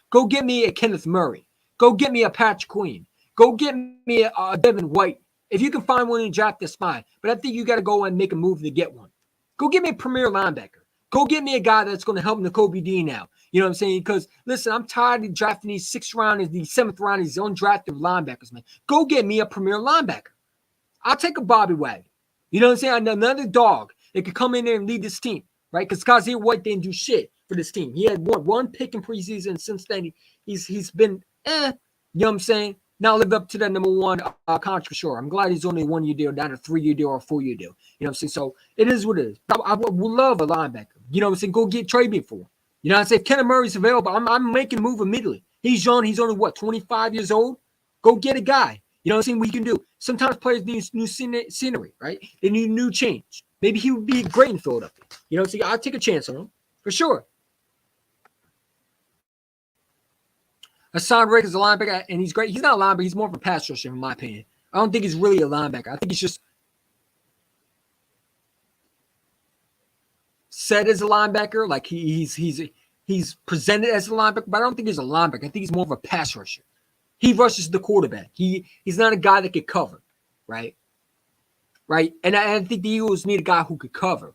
Speaker 1: Go get me a Kenneth Murray. Go get me a Patrick Queen. Go get me a Devin White. If you can find one in the draft, that's fine. But I think you got to go and make a move to get one. Go get me a premier linebacker. Go get me a guy that's going to help Nakobe Dean out. You know what I'm saying? Because, listen, I'm tired of drafting these 6th rounders, these 7th rounders, these undrafted linebackers, man. Go get me a premier linebacker. I'll take a Bobby Wagner. You know what I'm saying? Another dog that could come in there and lead this team, right? Because Kazir White didn't do shit for this team. He had one pick in preseason. Since then, he's been, you know what I'm saying? Now live up to that number one contract for sure. I'm glad he's only a 1-year deal, not a 3-year deal or a 4-year deal. You know what I'm saying? So it is what it is. I would love a linebacker. You know what I'm saying? Go get trade me for him. You know what I'm saying? If Kenneth Murray's available, I'm making a move immediately. He's young. He's only, 25 years old? Go get a guy. You know what I'm saying? What he can do. Sometimes players need new scenery, right? They need new change. Maybe he would be great in Philadelphia. You know what I'm saying? I'll take a chance on him for sure. Hassan Reddick is a linebacker, and he's great. He's not a linebacker. He's more of a pass rusher, in my opinion. I don't think he's really a linebacker. I think he's just said as a linebacker. Like he's presented as a linebacker, but I don't think he's a linebacker. I think he's more of a pass rusher. He rushes the quarterback. He's not a guy that could cover, right? Right? And I think the Eagles need a guy who could cover,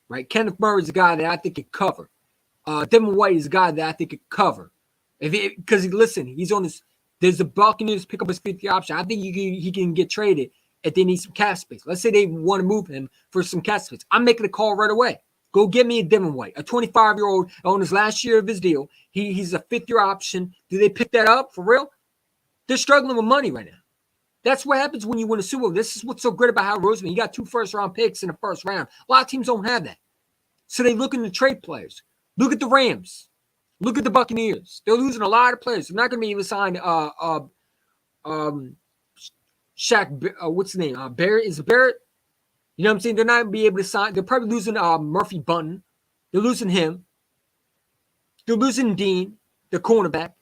Speaker 1: right? Kenneth Murray is a guy that I think could cover. Devin White is a guy that I think could cover. Because listen, he's on this. There's the Buccaneers pick up his 50 option. I think he can get traded if they need some cap space. Let's say they want to move him for some cap space. I'm making a call right away. Go get me a Devin White, a 25-year-old on his last year of his deal. He's a 5th-year option. Do they pick that up for real? They're struggling with money right now. That's what happens when you win a Super Bowl. This is what's so great about Howard Roseman. He got 2 first-round picks in the first round. A lot of teams don't have that. So they look into trade players. Look at the Rams. Look at the Buccaneers. They're losing a lot of players. They're not going to be able to sign Shaq. What's his name? Barrett. Is it Barrett? You know what I'm saying? They're not going to be able to sign. They're probably losing Murphy Bunton. They're losing him. They're losing Dean, the cornerback.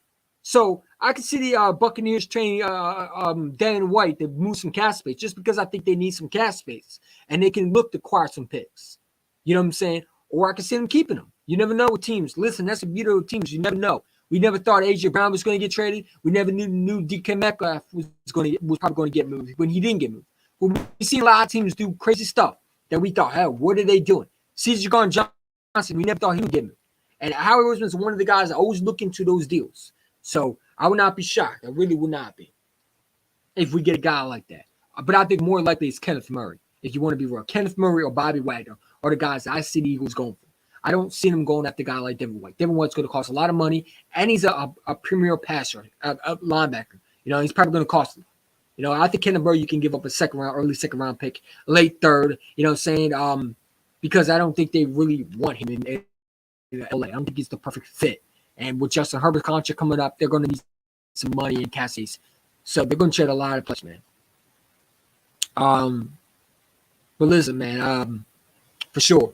Speaker 1: So I can see the Buccaneers training Dan White to move some cap space just because I think they need some cap space and they can look to acquire some picks. You know what I'm saying? Or I can see them keeping them. You never know with teams. Listen, that's the beauty of teams. You never know. We never thought A.J. Brown was going to get traded. We never knew DK Metcalf was probably going to get moved when he didn't get moved. But we see a lot of teams do crazy stuff that we thought, hey, what are they doing? C.J. Gardner-Johnson, we never thought he would get moved. And Howard Roseman is one of the guys that always look into those deals. So I would not be shocked. I really would not be if we get a guy like that. But I think more likely it's Kenneth Murray, if you want to be real. Kenneth Murray or Bobby Wagner are the guys that I see the Eagles going for. I don't see them going after a guy like Devin White. Devin White's going to cost a lot of money, and he's a premier passer, a linebacker. You know, he's probably going to cost them. You know, I think Kenneth Murray, you can give up a early second round pick, late third, you know what I'm saying? Because I don't think they really want him in LA. I don't think he's the perfect fit. And with Justin Herbert's contract coming up, they're going to need some money in Cassie's. So they're going to trade a lot of players, man. But listen, man, for sure.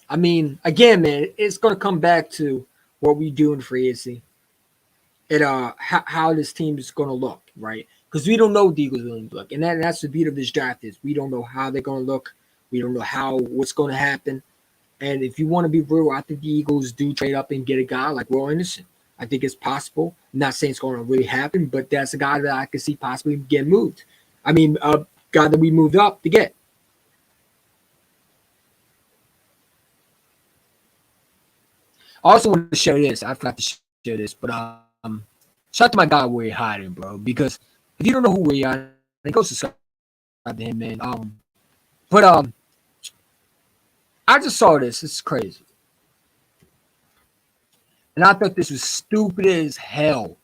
Speaker 1: I mean, again, man, it's going to come back to what we do in free agency and how this team is going to look, right? Because we don't know what the Eagles are going to look. And that's the beauty of this draft is we don't know how they're going to look. We don't know what's going to happen. And if you want to be real, I think the Eagles do trade up and get a guy like Will Anderson. I think it's possible. I'm not saying it's going to really happen, but that's a guy that I can see possibly get moved. I mean, a guy that we moved up to get. I also want to share this. I forgot to share this, but shout out to my guy Where You Hiding, bro. Because if you don't know who Where You Hiding, go subscribe to him, man. But I just saw this. It's crazy, and I thought this was stupid as hell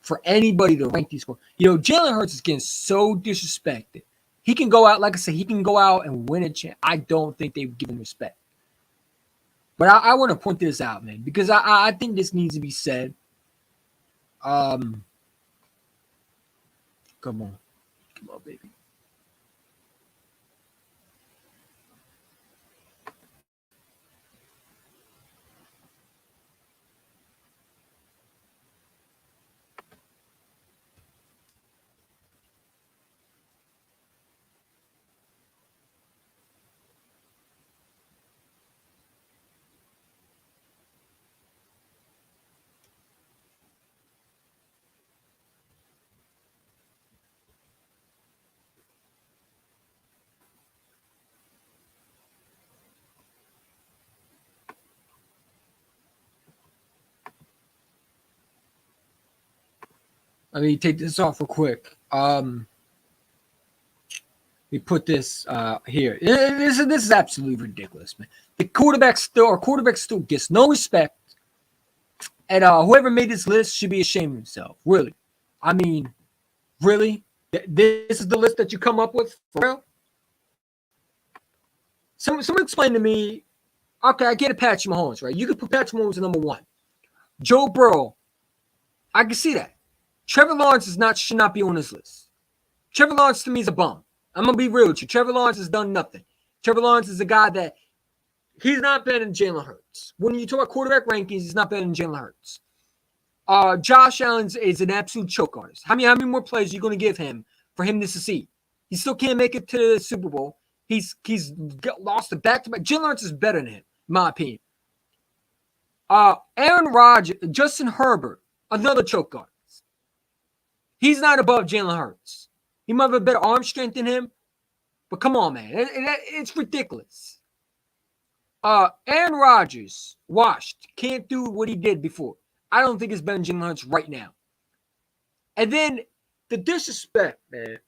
Speaker 1: for anybody to rank these scores. You know, Jalen Hurts is getting so disrespected. He can go out, like I said, he can go out and win a champ. I don't think they give him respect. But I want to point this out, man, because I think this needs to be said. Come on, baby. Let me take this off real quick. We put this here. This is absolutely ridiculous, man. The quarterback still gets no respect. And whoever made this list should be ashamed of himself. Really. I mean, really? This is the list that you come up with? For real? Someone explain to me. Okay, I get it, Patrick Mahomes, right? You could put Patrick Mahomes at number 1. Joe Burrow, I can see that. Trevor Lawrence should not be on this list. Trevor Lawrence to me is a bum. I'm going to be real with you. Trevor Lawrence has done nothing. Trevor Lawrence is a guy that he's not better than Jalen Hurts. When you talk about quarterback rankings, he's not better than Jalen Hurts. Josh Allen is an absolute choke artist. How many more plays are you going to give him for him to succeed? He still can't make it to the Super Bowl. He's lost the back-to-back. Jalen Hurts is better than him, in my opinion. Aaron Rodgers, Justin Herbert, another choke artist. He's not above Jalen Hurts. He might have a better arm strength than him, but come on, man. It's ridiculous. Aaron Rodgers, washed. Can't do what he did before. I don't think it's better than Jalen Hurts right now. And then the disrespect, man.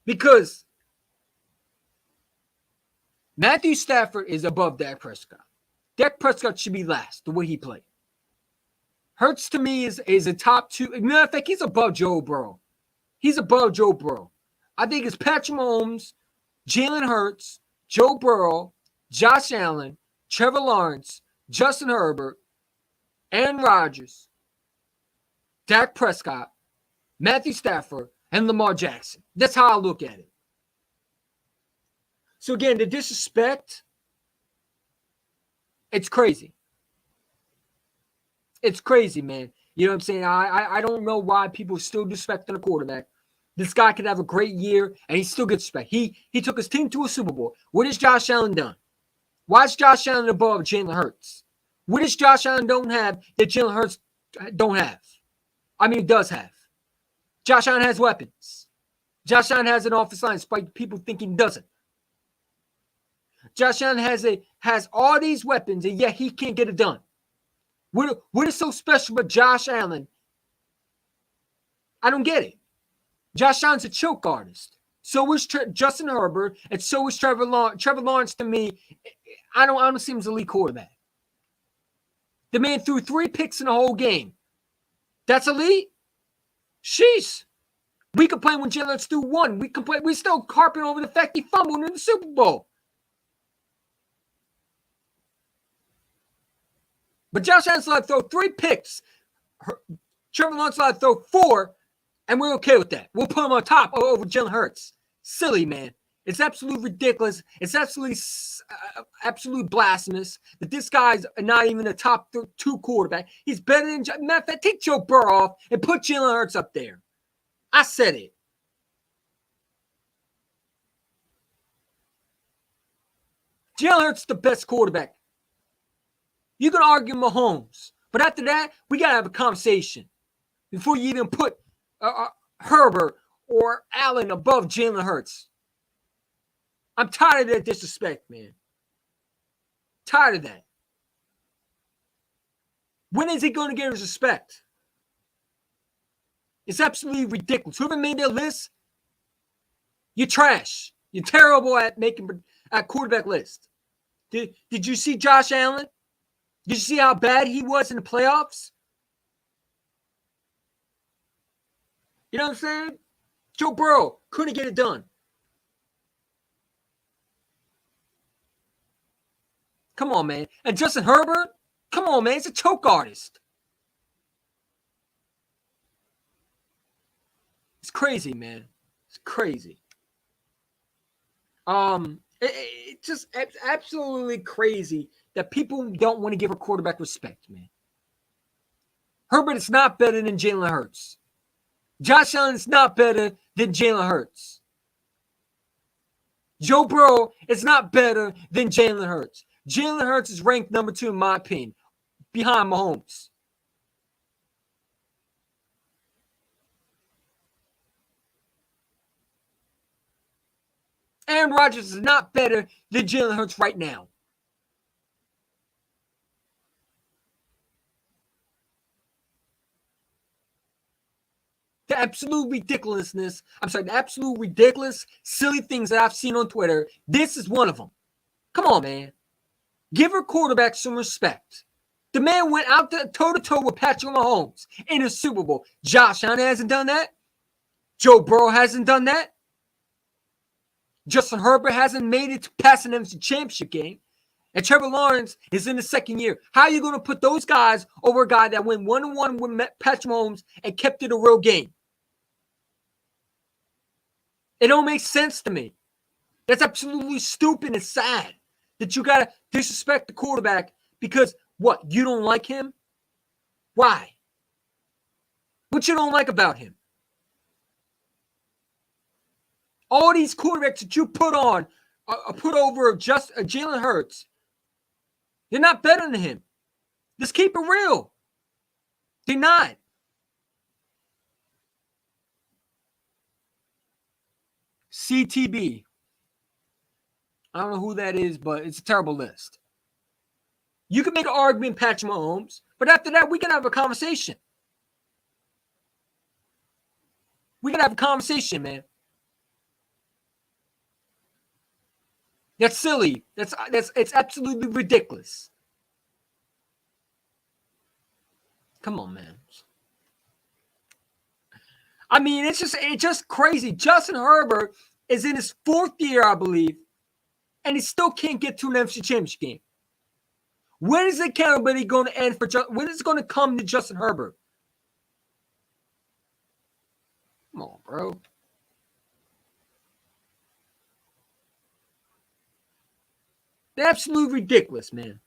Speaker 1: Because Matthew Stafford is above Dak Prescott. Dak Prescott should be last, the way he played. Hurts to me is a top 2. Matter of fact, he's above Joe Burrow. He's above Joe Burrow. I think it's Patrick Mahomes, Jalen Hurts, Joe Burrow, Josh Allen, Trevor Lawrence, Justin Herbert, Aaron Rodgers, Dak Prescott, Matthew Stafford, and Lamar Jackson. That's how I look at it. So again, the disrespect, it's crazy. It's crazy, man. You know what I'm saying? I don't know why people are still disrespecting a quarterback. This guy could have a great year, and he still gets respect. He took his team to a Super Bowl. What has Josh Allen done? Why is Josh Allen above Jalen Hurts? What does Josh Allen don't have that Jalen Hurts don't have? I mean, does have. Josh Allen has weapons. Josh Allen has an offensive line, despite people thinking he doesn't. Josh Allen has all these weapons, and yet he can't get it done. What is so special about Josh Allen? I don't get it. Josh Allen's a choke artist. So is Justin Herbert, and so is Trevor Lawrence. Trevor Lawrence, to me, I don't see him as a elite quarterback. The man threw 3 picks in the whole game. That's elite? Sheesh. We complain when Jalen Hurts threw 1. We still harping over the fact he fumbled in the Super Bowl. But Josh Allen's allowed to throw 3 picks. Trevor Lawrence allowed to throw 4, and we're okay with that. We'll put him on top over Jalen Hurts. Silly, man. It's absolutely ridiculous. It's absolutely blasphemous that this guy's not even a top 2 quarterback. He's better than – matter of fact, take Joe Burrow off and put Jalen Hurts up there. I said it. Jalen Hurts is the best quarterback. You can argue Mahomes, but after that, we got to have a conversation before you even put Herbert or Allen above Jalen Hurts. I'm tired of that disrespect, man. Tired of that. When is he going to get his respect? It's absolutely ridiculous. Whoever made that list, you're trash. You're terrible at making a quarterback list. Did you see Josh Allen? Did you see how bad he was in the playoffs? You know what I'm saying? Joe Burrow couldn't get it done. Come on, man. And Justin Herbert? Come on, man. He's a choke artist. It's crazy, man. It's crazy. It's just absolutely crazy that people don't want to give a quarterback respect, man. Herbert is not better than Jalen Hurts. Josh Allen is not better than Jalen Hurts. Joe Burrow is not better than Jalen Hurts. Jalen Hurts is ranked number 2 in my opinion, behind Mahomes. Aaron Rodgers is not better than Jalen Hurts right now. The absolute ridiculousness. I'm sorry, the absolute ridiculous, silly things that I've seen on Twitter. This is one of them. Come on, man. Give our quarterback some respect. The man went out toe-to-toe with Patrick Mahomes in a Super Bowl. Josh Allen hasn't done that. Joe Burrow hasn't done that. Justin Herbert hasn't made it to pass an NFC Championship game. And Trevor Lawrence is in the second year. How are you going to put those guys over a guy that went 1-1 with Patrick Mahomes and kept it a real game? It don't make sense to me. That's absolutely stupid and sad that you got to disrespect the quarterback because, what, you don't like him? Why? What you don't like about him? All these quarterbacks that you put on, put over just Jalen Hurts, they're not better than him. Let's keep it real. They're not. CTB. I don't know who that is, but it's a terrible list. You can make an argument, Patrick Mahomes, but after that, we can have a conversation. We can have a conversation, man. That's silly. It's absolutely ridiculous. Come on, man. I mean, it's just crazy. Justin Herbert is in his fourth year, I believe, and he still can't get to an NFC Championship game. When is the accountability going to end for when is it going to come to Justin Herbert? Come on, bro. They're absolutely ridiculous, man.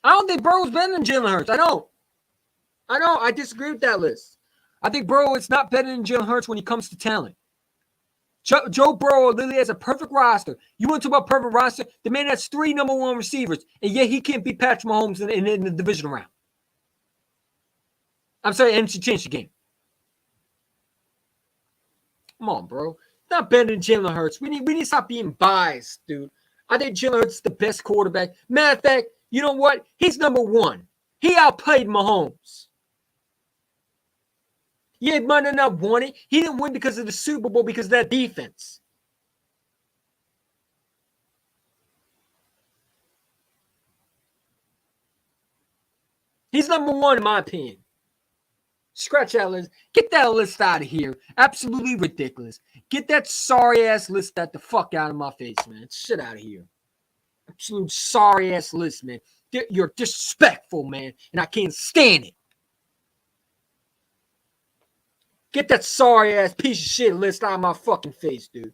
Speaker 1: I don't think Burrow's better than Jalen Hurts. I don't. I disagree with that list. I think Burrow is not better than Jalen Hurts when it comes to talent. Joe Burrow literally has a perfect roster. You want to talk about perfect roster? The man has 3 number 1 receivers, and yet he can't beat Patrick Mahomes in the divisional round. I'm sorry, NFC Championship game. Come on, bro. Not better than Jalen Hurts. We need to stop being biased, dude. I think Jalen Hurts is the best quarterback. Matter of fact, you know what? He's number 1. He outplayed Mahomes. Yeah, he might have not won it. He didn't win because of the Super Bowl, because of that defense. He's number 1 in my opinion. Scratch that list. Get that list out of here. Absolutely ridiculous. Get that sorry-ass list the fuck out of my face, man. Shit out of here. Absolute sorry-ass list, man. You're disrespectful, man, and I can't stand it. Get that sorry-ass piece of shit list out of my fucking face, dude.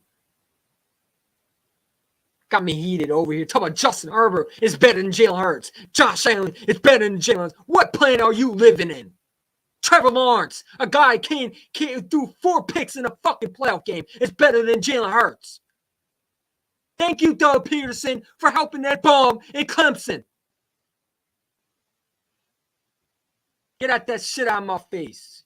Speaker 1: Got me heated over here. Talking about Justin Herbert is better than Jalen Hurts. Josh Allen is better than Jalen Hurts. What planet are you living in? Trevor Lawrence, a guy came through 4 picks in a fucking playoff game, is better than Jalen Hurts. Thank you, Doug Peterson, for helping that bomb in Clemson. Get out that shit out of my face.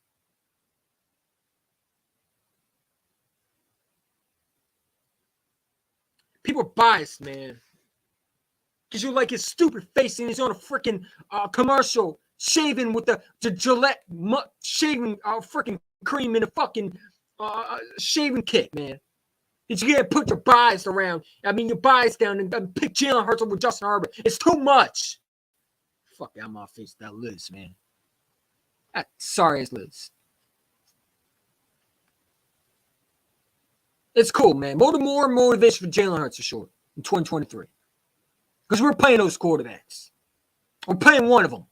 Speaker 1: People are biased, man. Because you like his stupid face and he's on a freaking commercial shaving with the Gillette shaving freaking cream in a fucking shaving kit, man. Did you get to put your bias around? I mean, your bias down and pick Jalen Hurts over Justin Herbert. It's too much. Fuck out my face, that list, man. That sorry ass list. It's cool, man. More motivation for Jalen Hurts for sure in 2023. Because we're playing those quarterbacks. We're playing one of them.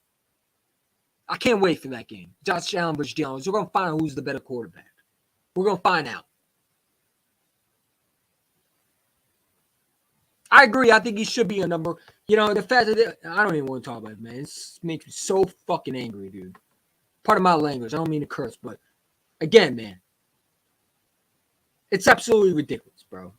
Speaker 1: I can't wait for that game. Josh Allen versus Jalen Hurts. We're going to find out who's the better quarterback. We're going to find out. I agree. I think he should be a number. You know, the fact that I don't even want to talk about it, man. It makes me so fucking angry, dude. Part of my language. I don't mean to curse, but again, man. It's absolutely ridiculous, bro.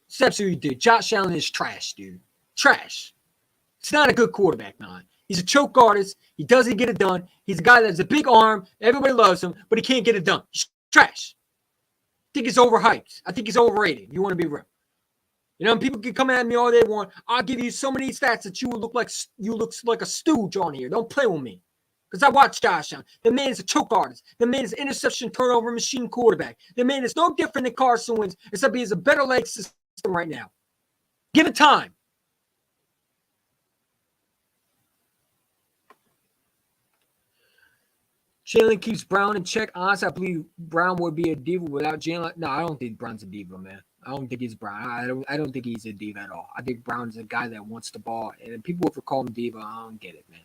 Speaker 1: It's absolutely ridiculous. Josh Allen is trash, dude. Trash. It's not a good quarterback, man. He's a choke artist. He doesn't get it done. He's a guy that has a big arm. Everybody loves him, but he can't get it done. He's trash. I think he's overhyped. I think he's overrated. You want to be real. You know, people can come at me all they want. I'll give you so many stats that you look like a stooge on here. Don't play with me. Because I watch Josh Allen. The man is a choke artist. The man is an interception turnover machine quarterback. The man is no different than Carson Wentz, except he has a better leg system right now. Give it time. Jalen keeps Brown in check. Honestly, I believe Brown would be a diva without Jalen. No, I don't think Brown's a diva, man. I don't think he's Brown. I don't think he's a diva at all. I think Brown's a guy that wants the ball. And people ever call him diva, I don't get it, man.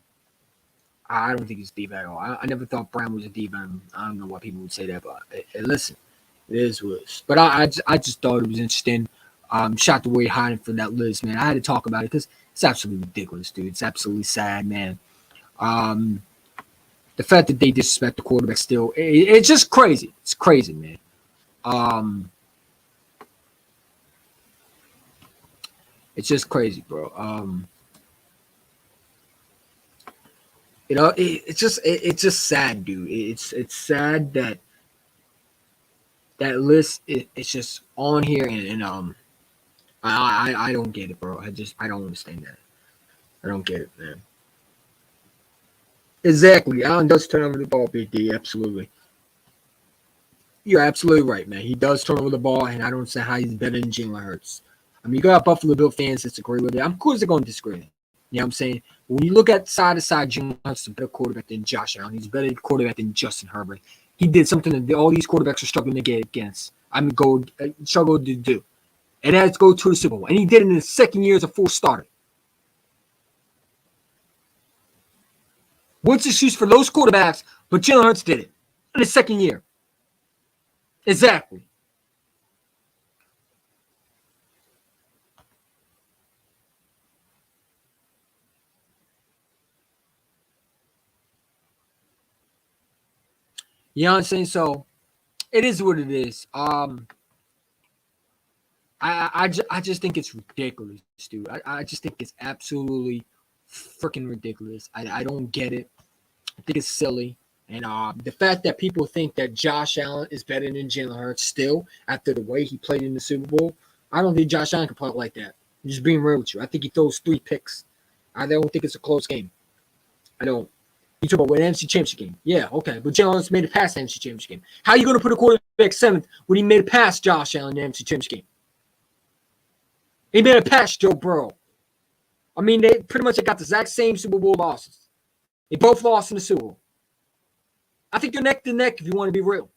Speaker 1: I don't think he's diva at all. I never thought Brown was a diva. I don't know why people would say that, but listen, it is what it is. But I just thought it was interesting. Shocked the way hiding for that list, man. I had to talk about it because it's absolutely ridiculous, dude. It's absolutely sad, man. The fact that they disrespect the quarterback still, it's just crazy. It's crazy, man. It's just crazy, bro. You know, it's just sad, dude. It's sad that that list it's just on here, and I don't get it, bro. I don't understand that. I don't get it, man. Exactly. Allen does turn over the ball, Big D. Absolutely. You're absolutely right, man. He does turn over the ball, and I don't understand how he's better than Jalen Hurts. I mean, you got Buffalo Bill fans that disagree with it. Of course, they're going to disagree. You know what I'm saying? When you look at side to side, Jalen Hurts is a better quarterback than Josh Allen. He's a better quarterback than Justin Herbert. He did something that all these quarterbacks are struggling to get against. Struggled to do. And that's go to the Super Bowl. And he did it in his second year as a full starter. What's the excuse for those quarterbacks? But Jalen Hurts did it in his second year. Exactly. You know what I'm saying? So it is what it is. I just think it's ridiculous, dude. I just think it's absolutely freaking ridiculous. I don't get it. I think it's silly. And the fact that people think that Josh Allen is better than Jalen Hurts still after the way he played in the Super Bowl, I don't think Josh Allen can play like that. I'm just being real with you. I think he throws 3 picks. I don't think it's a close game. I don't. You talk about an NFC Championship game. Yeah, okay. But Jalen Hurts made it past the NFC Championship game. How are you going to put a quarterback 7th when he made it past Josh Allen in the NFC Championship game? He made it past Joe Burrow. I mean, they pretty much got the exact same Super Bowl losses. They both lost in the Super Bowl. I think they're neck to neck if you want to be real.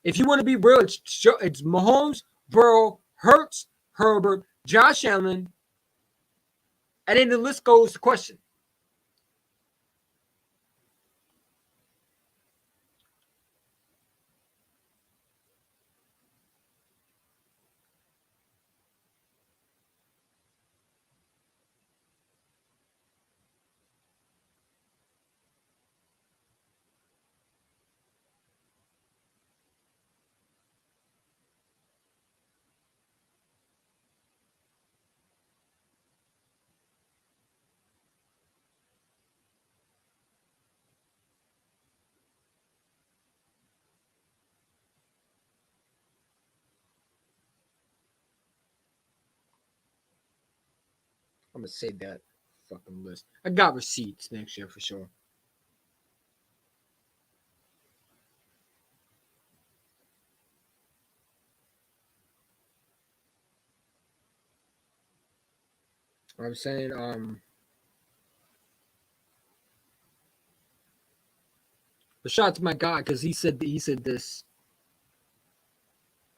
Speaker 1: If you want to be real, it's Mahomes, Burrow, Hurts, Herbert, Josh Allen, and then the list goes to question. I'm gonna say that fucking list. I got receipts next year for sure. I'm saying, but shout out to my guy because he said this.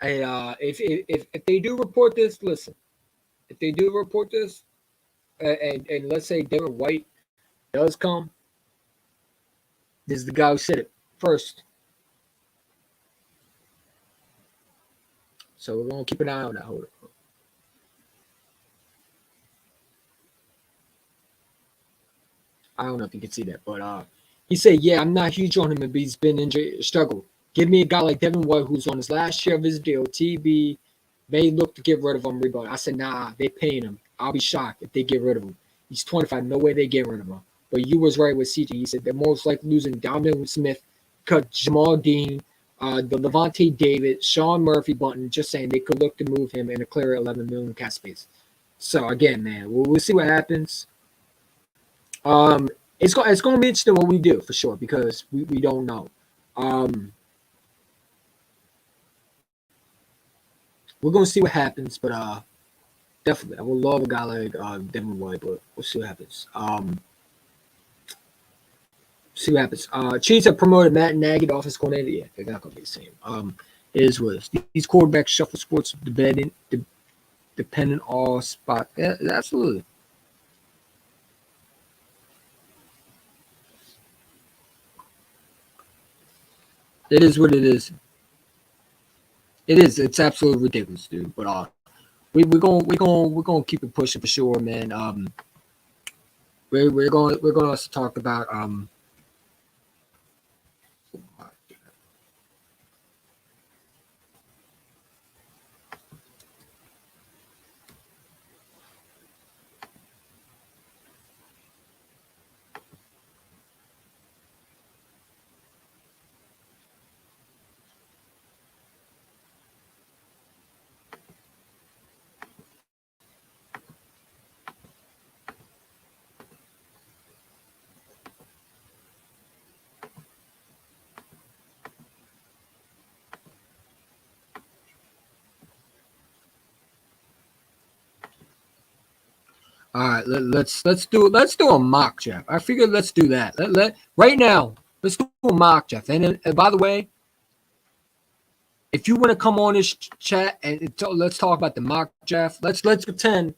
Speaker 1: Hey, if they do report this, listen. If they do report this, and let's say Devin White does come, this is the guy who said it first. So we're gonna keep an eye on that. Hold up. I don't know if you can see that, but he said, "Yeah, I'm not huge on him, but he's been injured, struggle. Give me a guy like Devin White who's on his last year of his deal. TB may look to get rid of him. Rebound." I said, "Nah, they paying him. I'll be shocked if they get rid of him. He's 25. No way they get rid of him." But you was right with CJ. He said they're most likely losing Donovan Smith, cut Jamal Dean, the Levante David, Sean Murphy button, just saying they could look to move him in a clear 11 million cap space. So again, man, we'll see what happens. It's going to be interesting what we do for sure because we don't know. We're going to see what happens, but definitely, I would love a guy like Devin White, but we'll see what happens. See what happens. Chiefs have promoted Matt Nagy to offense coordinator. Yeah, they're not going to be the same. It is what it is. These quarterbacks shuffle sports dependent on spot. Yeah, absolutely. It is what it is. It is. It's absolutely ridiculous, dude. But we're gonna keep it pushing for sure, man. We're going to also talk about all right, let's do a mock draft. I figured let's do that. Right now, let's do a mock draft. And by the way, if you want to come on this chat and let's talk about the mock draft. Let's pretend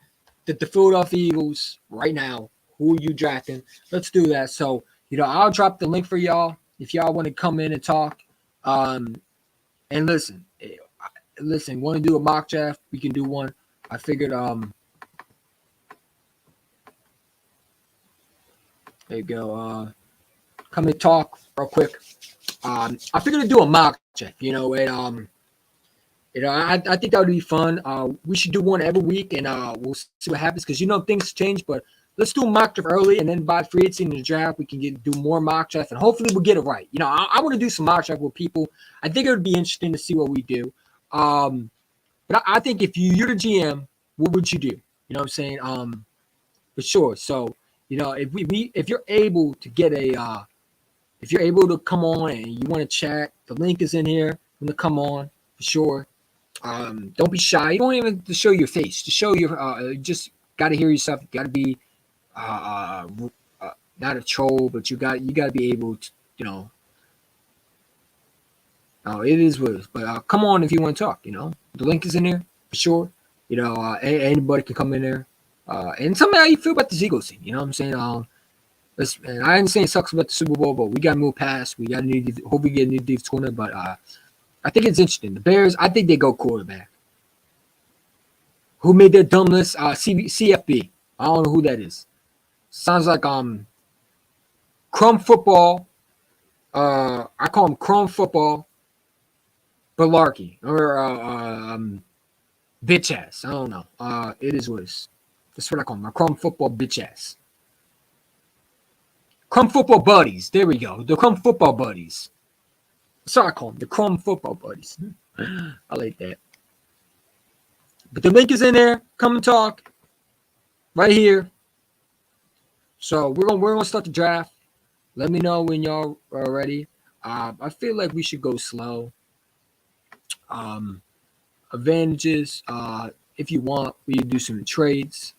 Speaker 1: that the Philadelphia Eagles right now, who are you drafting? Let's do that. So I'll drop the link for y'all if y'all want to come in and talk. And listen, want to do a mock draft? We can do one. I figured there you go. Come and talk real quick. I figured to do a mock draft. I think that would be fun. We should do one every week, and we'll see what happens because things change. But let's do a mock draft early, and then by free agency in the draft, we can do more mock draft, and hopefully we'll get it right. I want to do some mock draft with people. I think it would be interesting to see what we do. But I think if you're the GM, what would you do? You know what I'm saying? For sure. So if you're able to get if you're able to come on and you want to chat, the link is in here. I'm gonna come on for sure. Don't be shy. You don't even have to show your face. To show your, just got to hear yourself. You got to be not a troll, but you got to be able to, it is what it is. But come on if you want to talk. The link is in there for sure. Anybody can come in there. And tell me how you feel about the Eagles team. You know what I'm saying? And I understand it sucks about the Super Bowl, but we got to move past. We got to hope we get a new defense corner. But I think it's interesting. The Bears, I think they go quarterback. Who made their dumb list? CFB. I don't know who that is. Sounds like Crumb Football. I call him Crumb Football. Balarkey or bitch ass. I don't know. It is what it is. That's what I call him. My Crumb Football bitch ass. Crumb Football Buddies. There we go. The Crumb Football Buddies. Sorry, I call them the Crumb Football Buddies. I like that. But the link is in there. Come and talk. Right here. So we're gonna start the draft. Let me know when y'all are ready. I feel like we should go slow. Advantages. If you want, we do some trades.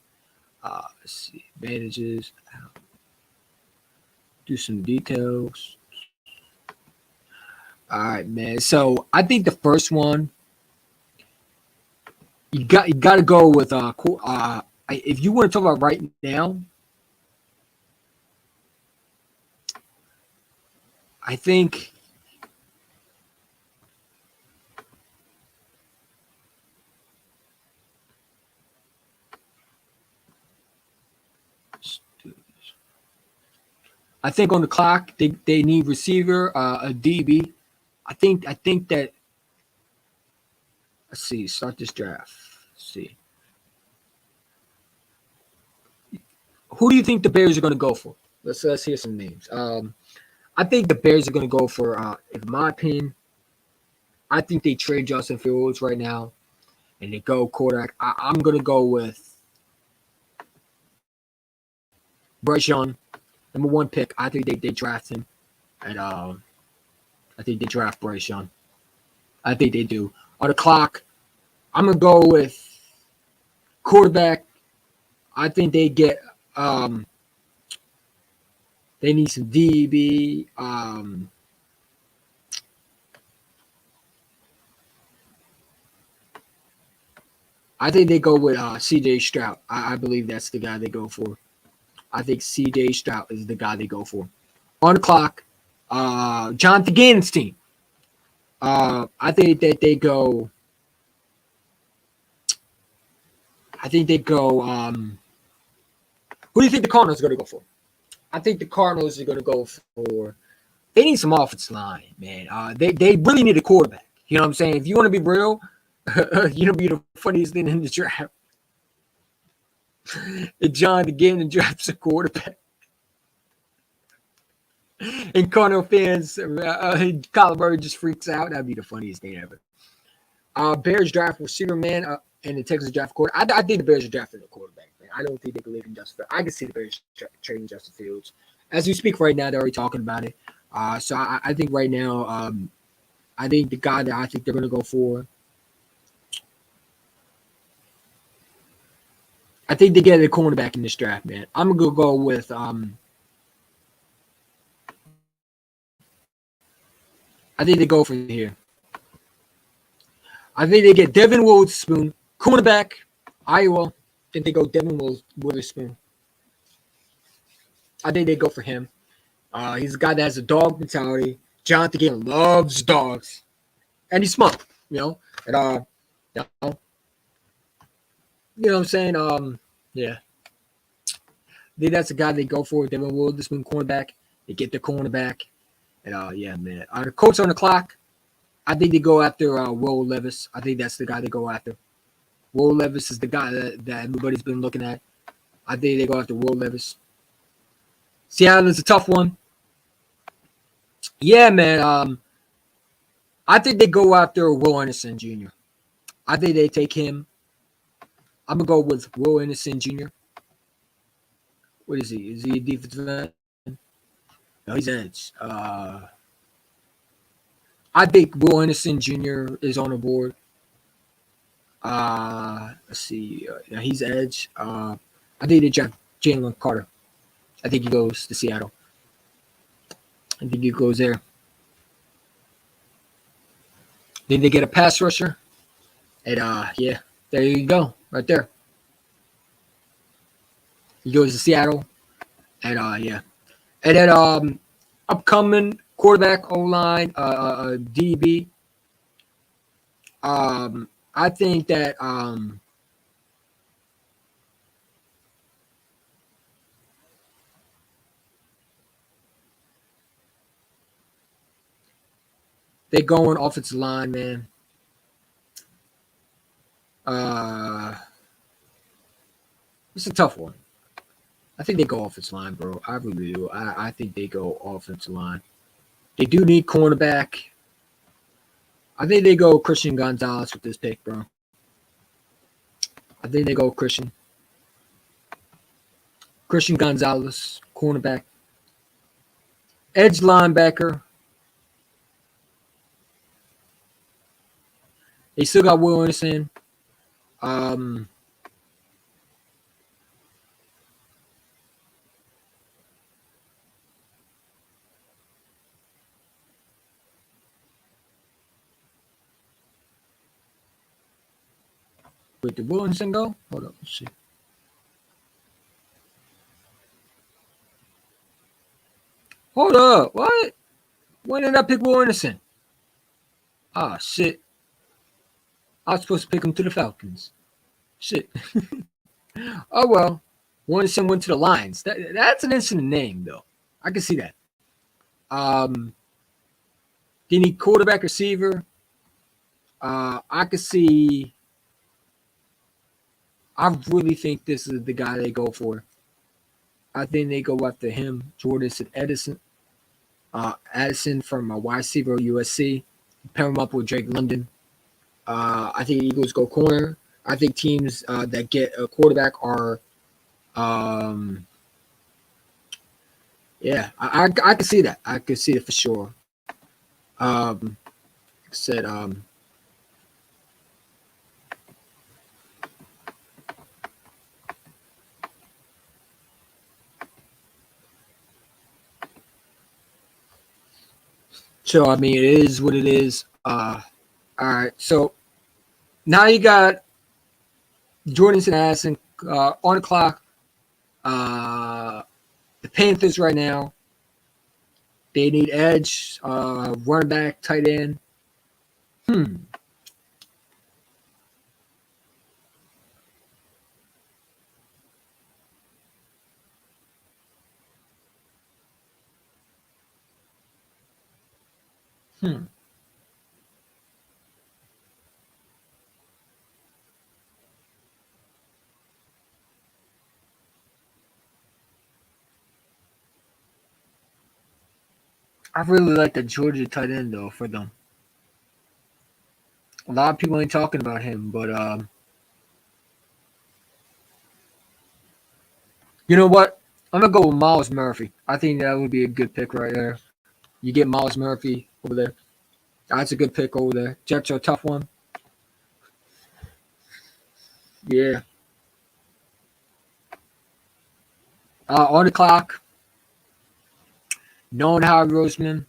Speaker 1: Let's see. Advantages. Do some details. All right, man. So I think the first one you got to go with if you want to talk about right now, I think on the clock they need receiver, a DB. I think that let's see, start this draft. Let's see. Who do you think the Bears are going to go for? Let's hear some names. I think the Bears are going to go for, in my opinion, I think they trade Justin Fields right now, and they go quarterback. I'm gonna go with Bryce Young, number one pick. I think they draft him, and I think they draft Bryce Young. I think they do. On the clock, I'm gonna go with quarterback. I think they get they need some DB. I think they go with C.J. Stroud. I believe that's the guy they go for. I think C.J. Stroud is the guy they go for. On the clock, Jonathan Gannon's team. I think that they go. I think they go. Who do you think the Cardinals are going to go for? I think the Cardinals are going to go for. They need some offensive line, man. They really need a quarterback. You know what I'm saying? If you want to be real, you know, be the funniest thing in the draft. If John Gannon drafts a quarterback, and Cardinal fans, Kyler Murray just freaks out. That'd be the funniest thing ever. Bears draft receiver, man, and the Texans draft quarterback. I think the Bears are drafting a quarterback, man. I don't think they believe in Justin Fields. I can see the Bears trading Justin Fields. As we speak right now, they're already talking about it. So I think right now, I think the guy that I think they're going to go for, I think they get a cornerback in this draft, man. I'm going to go with I think they go for here. I think they get Devin Witherspoon, cornerback, Iowa. I think they go Devin Witherspoon. I think they go for him. He's a guy that has a dog mentality. Jonathan Gannon loves dogs, and he's smart. You know, and you know what I'm saying. Yeah, I think that's the guy they go for. Devin Witherspoon, cornerback. They get the cornerback, and yeah, man. The Colts on the clock. I think they go after Will Levis. I think that's the guy they go after. Will Levis is the guy that everybody's been looking at. I think they go after Will Levis. Seattle is a tough one. Yeah, man. I think they go after Will Anderson Jr. I think they take him. I'm gonna go with Will Anderson Jr. What is he? Is he a defensive end? No, he's edge. I think Will Anderson Jr. is on the board. Let's see. He's edge. I think they draft Jalen Carter. I think he goes to Seattle. I think he goes there. Then they get a pass rusher. And yeah, there you go. Right there. He goes to Seattle. And yeah. And then upcoming quarterback, O-line, DB. I think that they going offensive line, man. It's a tough one. I think they go offensive line, bro. I really do. I think they go offensive line. They do need cornerback. I think they go Christian Gonzalez with this pick, bro. I think they go Christian Gonzalez, cornerback. Edge linebacker. They still got Will Anderson. Wait, did Will Anderson go? Hold up, let's see. Hold up, what? When did I pick Will Anderson? Ah, shit. I was supposed to pick him to the Falcons. Shit. Oh, well. Will Anderson went to the Lions. That's an interesting name, though. I can see that. They need quarterback receiver. I could see. I really think this is the guy they go for. I think they go after him, Jordan Addison. Addison from YC USC. pair him up with Drake London. I think the Eagles go corner. I think teams that get a quarterback are, um, yeah, I can see that. I can see it for sure. Like I said, so I mean, it is what it is. All right, so now you got Jordan Addison on the clock. Uh, the Panthers right now, they need edge, running back, tight end. Hmm. Hmm. I really like the Georgia tight end though for them. A lot of people ain't talking about him, but you know what? I'm gonna go with Miles Murphy. I think that would be a good pick right there. You get Miles Murphy over there. That's a good pick over there. Jets are a tough one. Yeah. On the clock, knowing Howard Roseman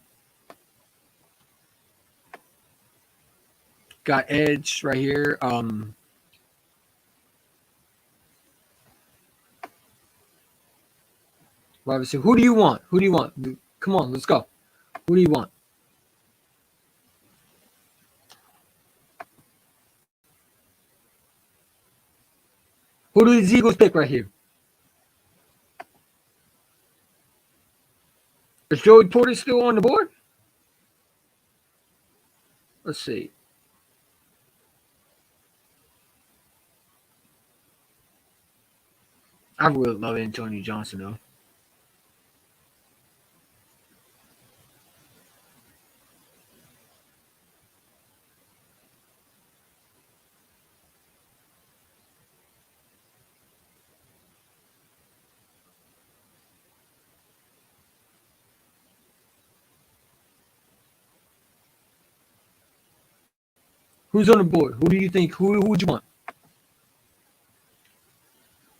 Speaker 1: got edge right here. Obviously, who do you want? Who do you want? Come on, let's go. Who do you want? Who do the Eagles pick right here? Is Joey Porter still on the board? Let's see. I really love Antonio Johnson though. Who's on the board? Who do you think? Who would you want?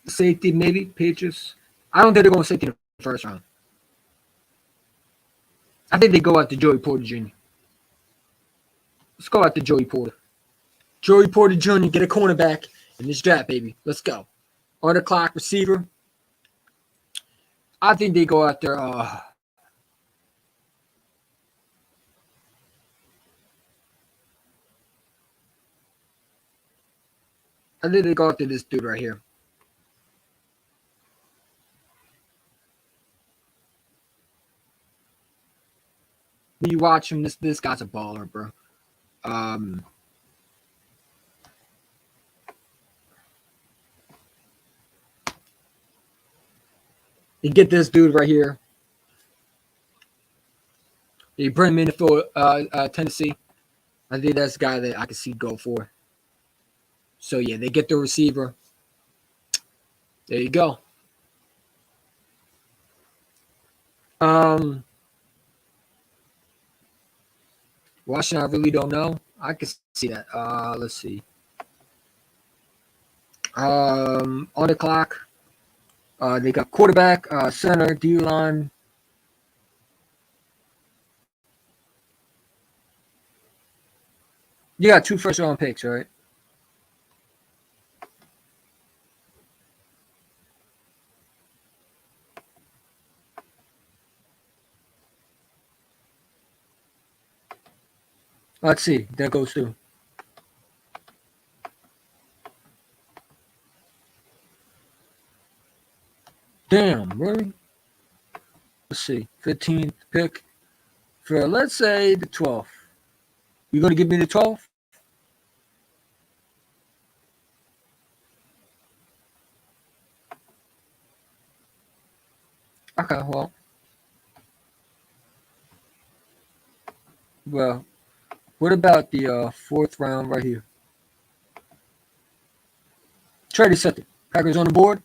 Speaker 1: Safety, maybe Patriots. I don't think they're going safety in the first round. I think they go out to Joey Porter Jr. Let's go out to Joey Porter. Joey Porter Jr. Get a cornerback in this draft, baby. Let's go. On the clock, receiver. I think they go out there. I think they go after this dude right here. When you watch him, this guy's a baller, bro. Um, you get this dude right here. You bring him in for Tennessee. I think that's the guy that I can see go for. So yeah, they get the receiver. There you go. Um, Washington, I really don't know. I can see that. Let's see. On the clock, they got quarterback, center, D line. You got two first round picks, right? Let's see. That goes through. Damn, really? Let's see. 15th pick for, let's say, the 12th. You going to give me the 12th? Okay, well, What about the fourth round right here? Trade accepted. Packers on the board,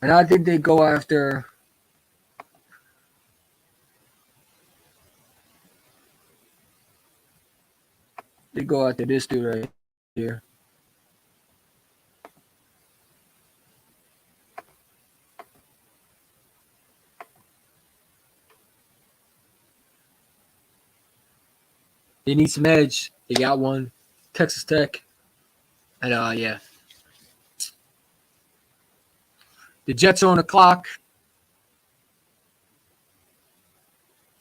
Speaker 1: and I think they go after. They go after this dude right here. They need some edge. They got one. Texas Tech. And yeah. The Jets are on the clock.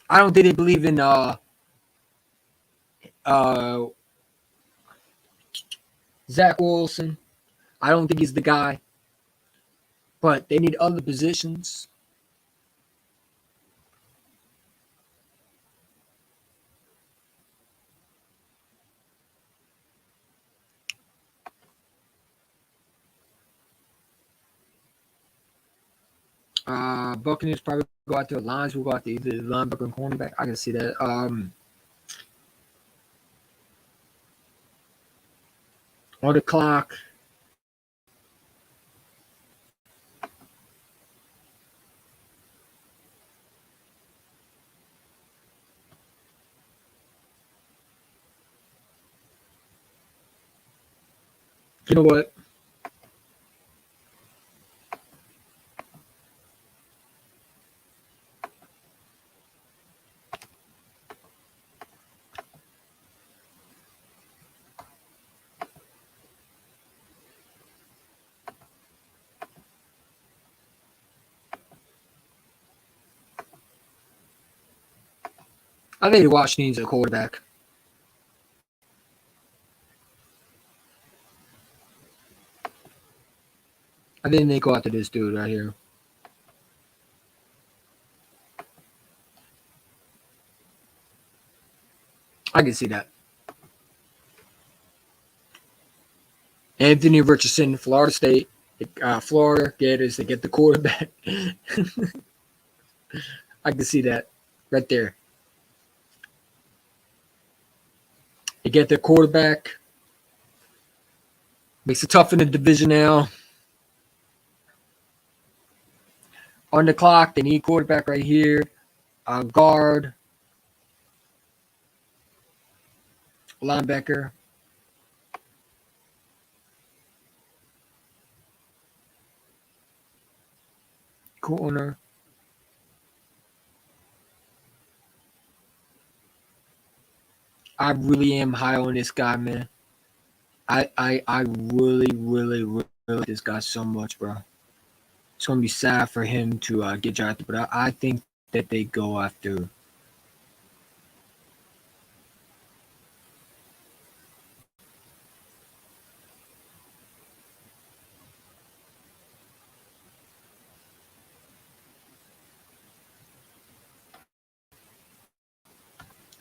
Speaker 1: I don't think they believe in Zach Wilson. I don't think he's the guy. But they need other positions. Buccaneers probably go out there. Lions will go out there. Either linebacker and cornerback. I can see that. On the clock. You know what? I think the Washington's a quarterback. I think they go after this dude right here. I can see that. Anthony Richardson, Florida State. Florida Gators, they get the quarterback. I can see that right there. They get their quarterback. Makes it tough in the division now. On the clock, they need quarterback right here. Guard. Linebacker. Corner. I really am high on this guy, man. I really like this guy so much, bro. It's gonna be sad for him to get drafted, but I think that they go after.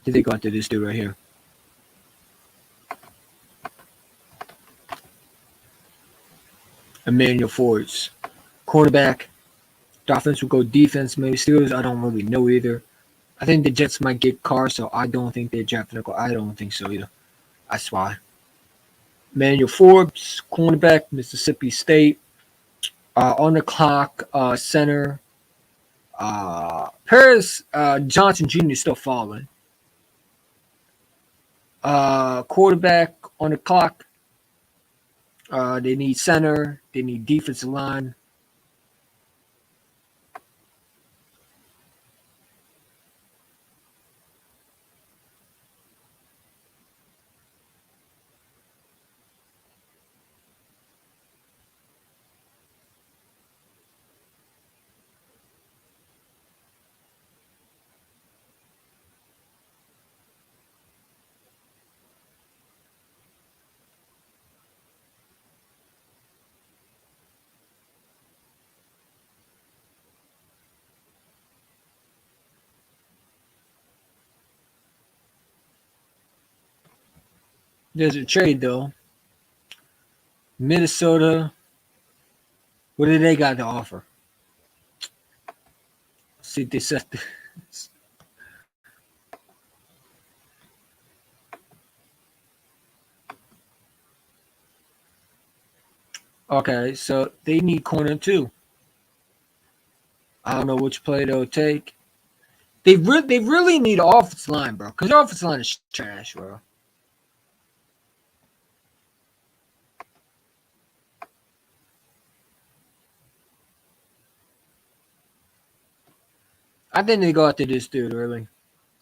Speaker 1: They go after this dude right here. Emmanuel Forbes, cornerback. Dolphins will go defense, maybe Steelers. I don't really know either. I think the Jets might get Carr, so I don't think they're drafting a. I don't think so either. That's why. Emmanuel Forbes, cornerback, Mississippi State. On the clock, center. Paris Johnson Jr. is still falling. Quarterback on the clock. They need center. They need defensive line. There's a trade though. Minnesota. What do they got to offer? See if they set this. Okay, so they need corner too. I don't know which play they'll take. They really need an offensive line, bro, because their offensive line is trash, bro. I think they go after this dude, really.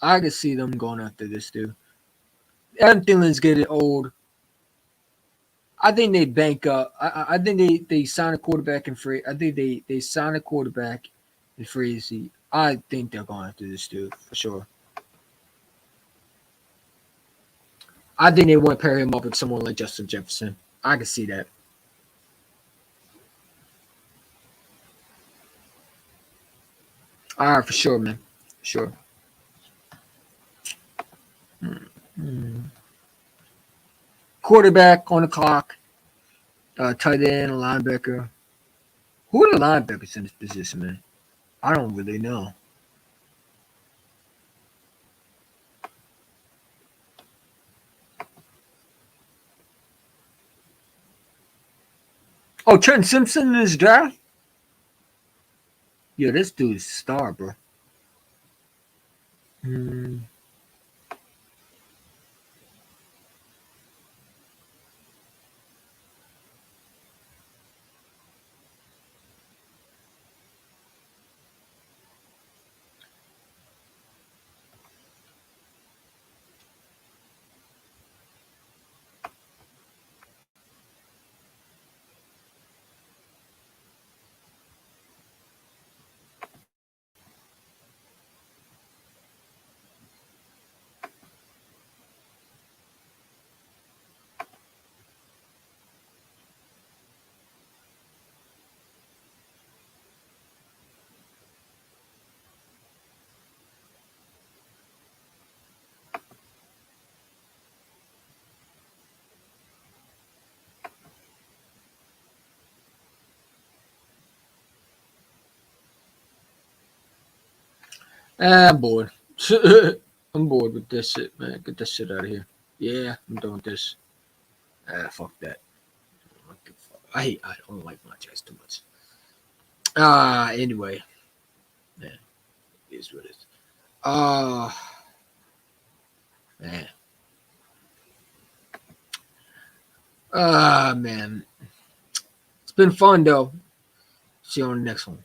Speaker 1: I can see them going after this dude. Adam Thielen's getting old. I think they bank up. I think they sign a quarterback in free. I think they sign a quarterback in free agency. I think they're going after this dude for sure. I think they want to pair him up with someone like Justin Jefferson. I can see that. All right, for sure, man. For sure. Mm. Quarterback on the clock. Tight end, linebacker. Who are the linebackers in this position, man? I don't really know. Oh, Trent Simpson is draft. Yeah, this dude is a star, bro. Mm. I'm bored. I'm bored with this shit, man. Get this shit out of here. Yeah, I'm done with this. Fuck that. I don't like my chest too much. Anyway, man, it is what it is. Uh, man. Man. It's been fun, though. See you on the next one.